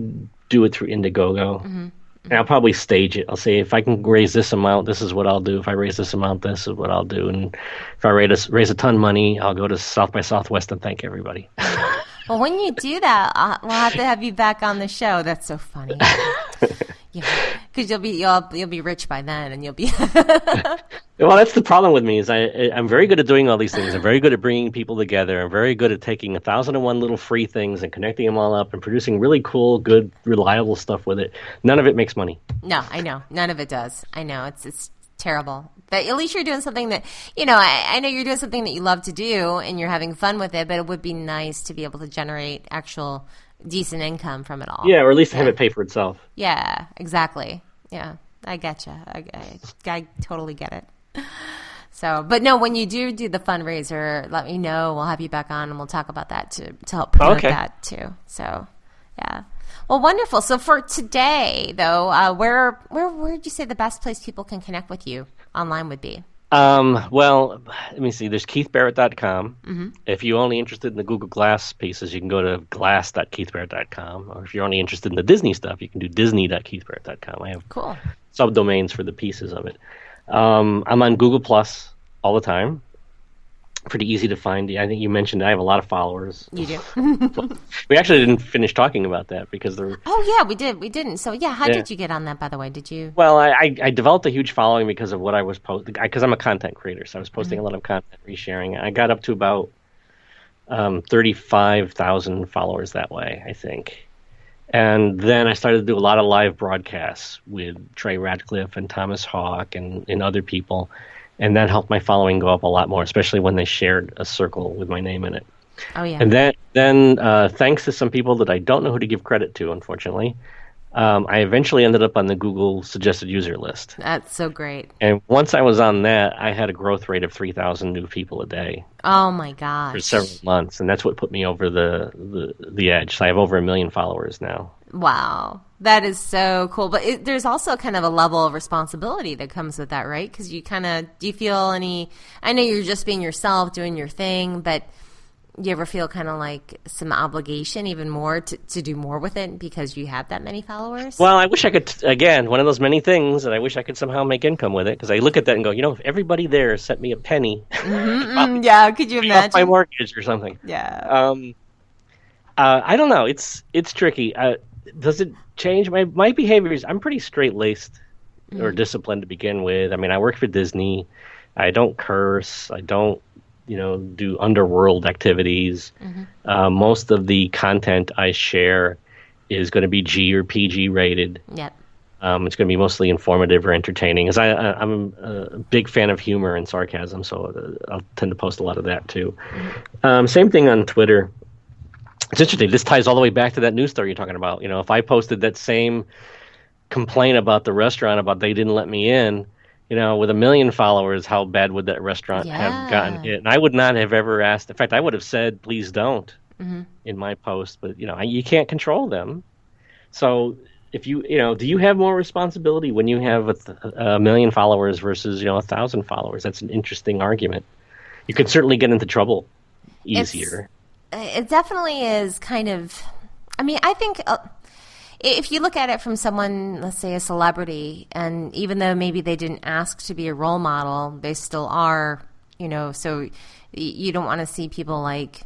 do it through Indiegogo. Mm-hmm. And I'll probably stage it. I'll say, if I can raise this amount, this is what I'll do. If I raise this amount, this is what I'll do. And if I raise a ton of money, I'll go to South by Southwest and thank everybody. Well, when you do that, we'll have to have you back on the show. That's so funny. Because you'll be rich by then, and you'll be. Well, that's the problem with me is I'm very good at doing all these things. I'm very good at bringing people together. I'm very good at taking 1,001 little free things and connecting them all up and producing really cool, good, reliable stuff with it. None of it makes money. No, I know. None of it does. I know. It's terrible. But at least you're doing something that, I know you're doing something that you love to do and you're having fun with it, but it would be nice to be able to generate actual decent income from it all. Yeah, or at least have it pay for itself. Yeah, exactly. Yeah, I getcha. I totally get it. So, but no, when you do the fundraiser, let me know. We'll have you back on and we'll talk about that to help promote that too. So, yeah. Well, wonderful. So for today, though, where would you say the best place people can connect with you online would be? Well, let me see. There's KeithBarrett.com. Mm-hmm. If you're only interested in the Google Glass pieces, you can go to glass.KeithBarrett.com. Or if you're only interested in the Disney stuff, you can do Disney.KeithBarrett.com. I have subdomains for the pieces of it. I'm on Google Plus all the time. Pretty easy to find. I think you mentioned I have a lot of followers. You do. We actually didn't finish talking about that because they're. Oh yeah, we did. We didn't. So yeah, how did you get on that? By the way, did you? Well, I developed a huge following because of what I was posting. Because I'm a content creator, so I was posting a lot of content, resharing. I got up to about 35,000 followers that way, I think. And then I started to do a lot of live broadcasts with Trey Ratcliffe and Thomas Hawk and other people. And that helped my following go up a lot more, especially when they shared a circle with my name in it. Oh, yeah. And then thanks to some people that I don't know who to give credit to, unfortunately, I eventually ended up on the Google suggested user list. That's so great. And once I was on that, I had a growth rate of 3,000 new people a day. Oh, my gosh. For several months. And that's what put me over the edge. So I have over 1 million followers now. Wow. That is so cool. But there's also kind of a level of responsibility that comes with that, right? Because do you feel I know you're just being yourself, doing your thing, but you ever feel kind of like some obligation even more to do more with it because you have that many followers? Well, I wish I could, again, one of those many things that I wish I could somehow make income with it, because I look at that and go, if everybody there sent me a penny. Yeah, could you imagine? Off my mortgage or something. Yeah. I don't know. It's tricky. Does it change my behaviors? I'm pretty straight-laced or disciplined to begin with. I mean, I work for Disney. I don't curse. I don't, do underworld activities. Mm-hmm. Most of the content I share is going to be G or PG rated. Yep. It's going to be mostly informative or entertaining. As I'm a big fan of humor and sarcasm, so I'll tend to post a lot of that too. Same thing on Twitter. It's interesting. This ties all the way back to that news story you're talking about. If I posted that same complaint about the restaurant about they didn't let me in, with 1 million followers, how bad would that restaurant have gotten it? And I would not have ever asked. In fact, I would have said, please don't in my post. But, you can't control them. So if do you have more responsibility when you have 1 million followers versus, 1,000 followers? That's an interesting argument. You could certainly get into trouble easier. It definitely is kind of, I think if you look at it from someone, let's say a celebrity, and even though maybe they didn't ask to be a role model, they still are, so you don't want to see people like,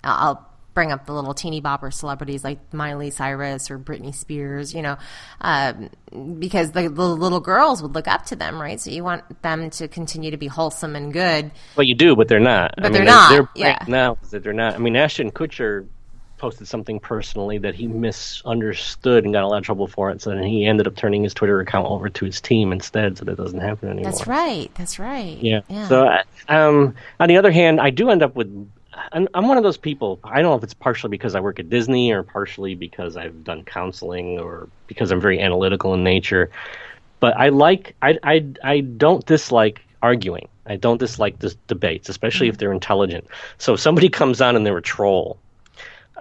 I'll bring up the little teeny bopper celebrities like Miley Cyrus or Britney Spears, because the little girls would look up to them, right? So you want them to continue to be wholesome and good. Well, you do, but they're not. They're not. They're right now that they're not. Ashton Kutcher posted something personally that he misunderstood and got a lot of trouble for it. So then he ended up turning his Twitter account over to his team instead, so that doesn't happen anymore. That's right. Yeah. So on the other hand, I do end up with. I'm one of those people. I don't know if it's partially because I work at Disney or partially because I've done counseling or because I'm very analytical in nature. But I don't dislike arguing. I don't dislike this debates, especially if they're intelligent. So if somebody comes on and they're a troll,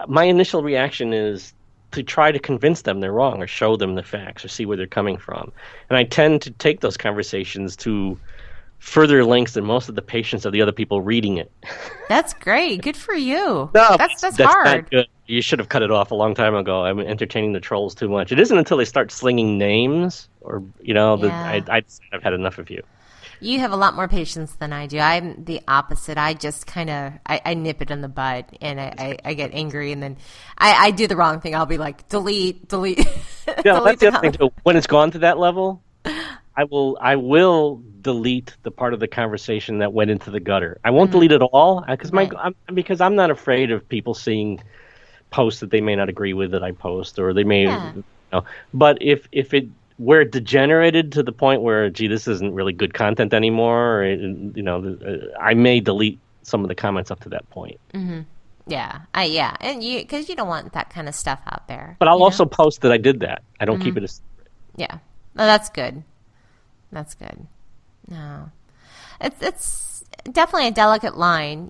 my initial reaction is to try to convince them they're wrong or show them the facts or see where they're coming from. And I tend to take those conversations to further lengths than most of the patience of the other people reading it. That's great. Good for you. No, that's hard. Not good. You should have cut it off a long time ago. I'm entertaining the trolls too much. It isn't until they start slinging names or, I've had enough of you. You have a lot more patience than I do. I'm the opposite. I just kind of, I nip it in the bud, and I get angry, and then I do the wrong thing. I'll be like, delete. Yeah, that's the other thing too. When it's gone to that level, I will delete the part of the conversation that went into the gutter. I won't delete it all because I'm not afraid of people seeing posts that they may not agree with that I post, or they may. But if where it degenerated to the point where, this isn't really good content anymore, or, I may delete some of the comments up to that point. Mm-hmm. Yeah, and because you don't want that kind of stuff out there. But I'll also post that I did that. I don't keep it a secret. Yeah, no, that's good. That's good. No, it's definitely a delicate line,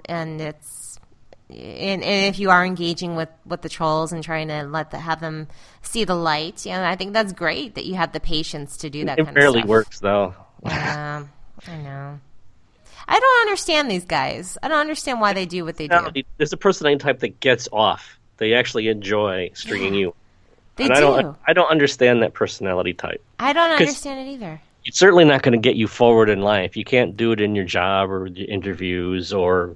and it's and if you are engaging with the trolls and trying to have them see the light, I think that's great that you have the patience to do that. It rarely works, though. Yeah, I know. I don't understand these guys. I don't understand why they do what they do. There's a personality type that gets off. They actually enjoy stringing you. They do. I don't understand that personality type. I don't understand it either. It's certainly not going to get you forward in life. You can't do it in your job or your interviews or,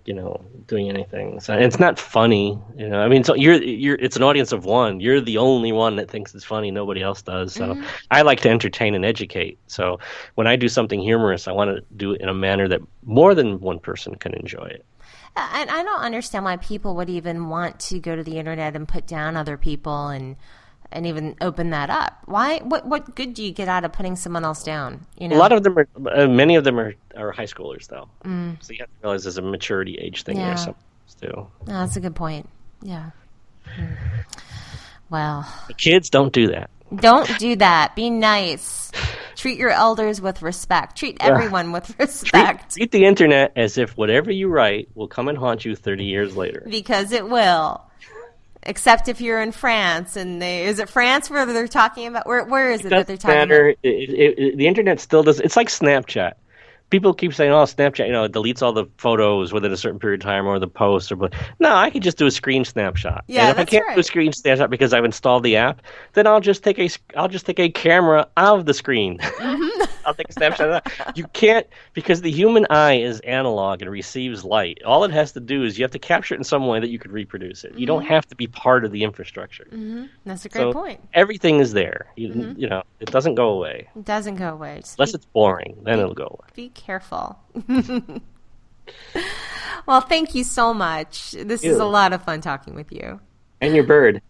doing anything. So it's not funny, So it's an audience of one. You're the only one that thinks it's funny. Nobody else does. So I like to entertain and educate. So when I do something humorous, I want to do it in a manner that more than one person can enjoy it. And I don't understand why people would even want to go to the internet and put down other people and even open that up. Why? What good do you get out of putting someone else down? A lot of them are. Many of them are high schoolers, though. So you have to realize there's a maturity age thing there sometimes too. No, that's a good point. Yeah. Well, the kids don't do that. Don't do that. Be nice. Treat your elders with respect. Treat everyone with respect. Treat the internet as if whatever you write will come and haunt you 30 years later. Because it will. Except if you're in France, and is it France where they're talking about? Where is it that they're talking about? The internet still does. It's like Snapchat. People keep saying, "Oh, Snapchat, it deletes all the photos within a certain period of time or the posts." No, I can just do a screen snapshot. Yeah, and if I can't do a screen snapshot because I've installed the app, then I'll just take a camera out of the screen. I'll take a snapshot of that. You can't, because the human eye is analog and receives light. All it has to do is you have to capture it in some way that you could reproduce it. You don't have to be part of the infrastructure. That's a great point. Everything is there. It doesn't go away. It doesn't go away. Unless it's boring, then it'll go away. Be careful. Well, thank you so much. This is a lot of fun talking with you. And your bird.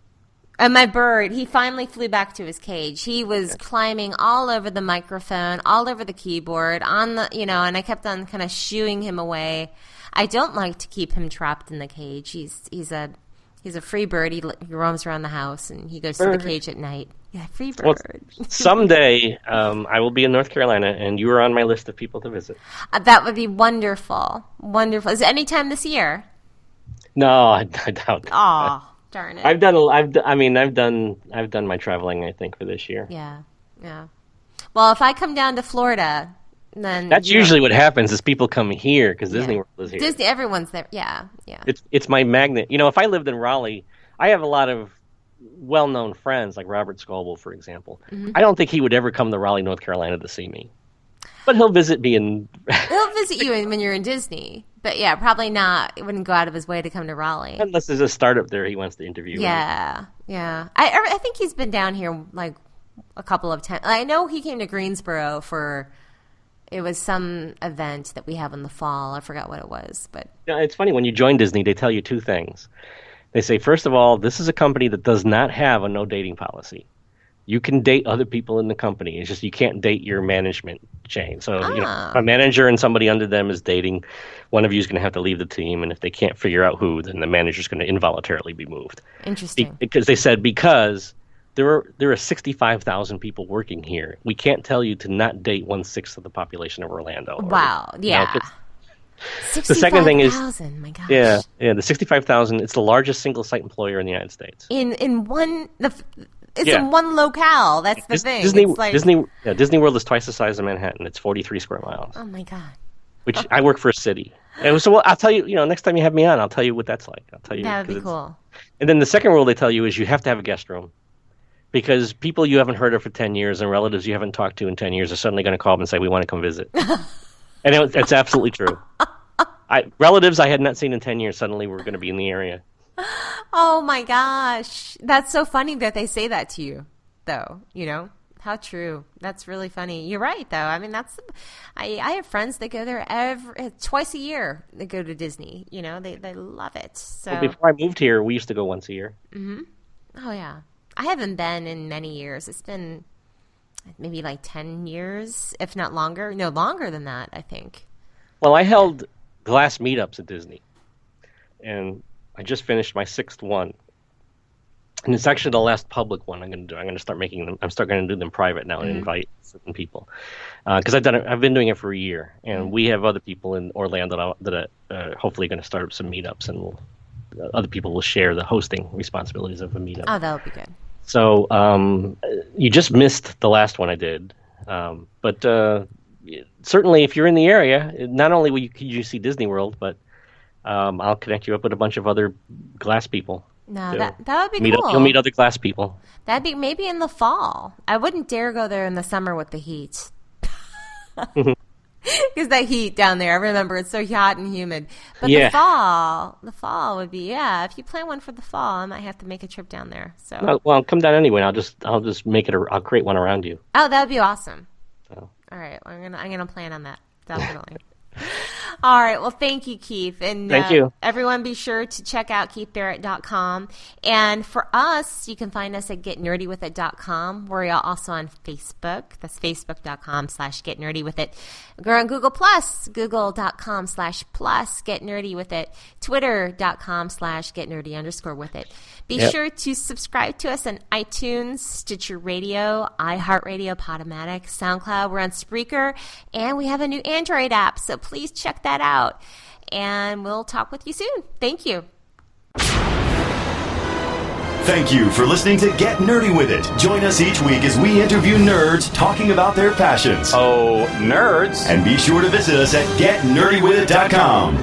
And my bird, he finally flew back to his cage. He was climbing all over the microphone, all over the keyboard, on the, and I kept on kind of shooing him away. I don't like to keep him trapped in the cage. He's a free bird. He roams around the house, and he goes to the cage at night. Yeah, free bird. Well, someday I will be in North Carolina, and you are on my list of people to visit. That would be wonderful. Wonderful. Is it any time this year? No, I doubt it. Aw. Darn it. I've done my traveling, I think, for this year. Yeah. Well, if I come down to Florida, then that's usually what happens is people come here because Disney World is here. Disney, everyone's there. Yeah. It's my magnet. If I lived in Raleigh, I have a lot of well-known friends like Robert Scoble, for example. Mm-hmm. I don't think he would ever come to Raleigh, North Carolina to see me. But he'll visit me He'll visit you when you're in Disney. But yeah, probably not. He wouldn't go out of his way to come to Raleigh. Unless there's a startup there he wants to interview. Yeah. I think he's been down here like a couple of times. I know he came to Greensboro it was some event that we have in the fall. I forgot what it was. But it's funny, when you join Disney, they tell you two things. They say, first of all, this is a company that does not have a no dating policy. You can date other people in the company. It's just you can't date your management chain. So, a manager and somebody under them is dating. One of you is going to have to leave the team, and if they can't figure out who, then the manager's going to involuntarily be moved. Interesting. Because they said there are 65,000 people working here. We can't tell you to not date 1/6 of the population of Orlando. Wow. Yeah. The second thing is, my gosh. Yeah, the 65,000. It's the largest single site employer in the United States. In one locale. That's the thing. Disney World is twice the size of Manhattan. It's 43 square miles. Oh my god! Which I work for a city. And so I'll tell you. Next time you have me on, I'll tell you what that's like. I'll tell you. That would be cool. And then the second rule they tell you is you have to have a guest room, because people you haven't heard of for 10 years and relatives you haven't talked to in 10 years are suddenly going to call up and say, "We want to come visit." And it's absolutely true. Relatives I had not seen in 10 years suddenly were going to be in the area. Oh my gosh. That's so funny that they say that to you, though. How true. That's really funny. You're right, though. I mean, I have friends that go there twice a year. They go to Disney. They love it. So before I moved here, we used to go once a year. Mm-hmm. Oh, yeah. I haven't been in many years. It's been maybe like 10 years, if not longer. No, longer than that, I think. Well, I held glass meetups at Disney, and I just finished my 6th one. And it's actually the last public one I'm going to do. I'm going to start making them. I'm going to do them private now and invite certain people, because I've been doing it for a year, and we have other people in Orlando that are hopefully going to start up some meetups, and other people will share the hosting responsibilities of a meetup. Oh, that would be good. So you just missed the last one I did, but certainly if you're in the area, not only could you see Disney World, but I'll connect you up with a bunch of other glass people. No, that would be cool. You'll meet other glass people. That'd be maybe in the fall. I wouldn't dare go there in the summer with the heat. Because that heat down there, I remember it's so hot and humid. But the fall would be, if you plan one for the fall, I might have to make a trip down there. So well, come down anyway. I'll just make it. I'll create one around you. Oh, that would be awesome. So. All right, I'm gonna plan on that, definitely. All right. Well, thank you, Keith. And thank you. Everyone be sure to check out KeithBarrett.com. And for us, you can find us at GetNerdyWithIt.com. We're also on Facebook. That's Facebook.com/GetNerdyWithIt. We're on Google+, Google.com/plus GetNerdyWithIt. Twitter.com/GetNerdy_withIt. Be sure to subscribe to us on iTunes, Stitcher Radio, iHeartRadio, Podomatic, SoundCloud. We're on Spreaker, and we have a new Android app, so please check that out. And we'll talk with you soon. Thank you. Thank you for listening to Get Nerdy With It. Join us each week as we interview nerds talking about their passions. Oh, nerds. And be sure to visit us at GetNerdyWithIt.com.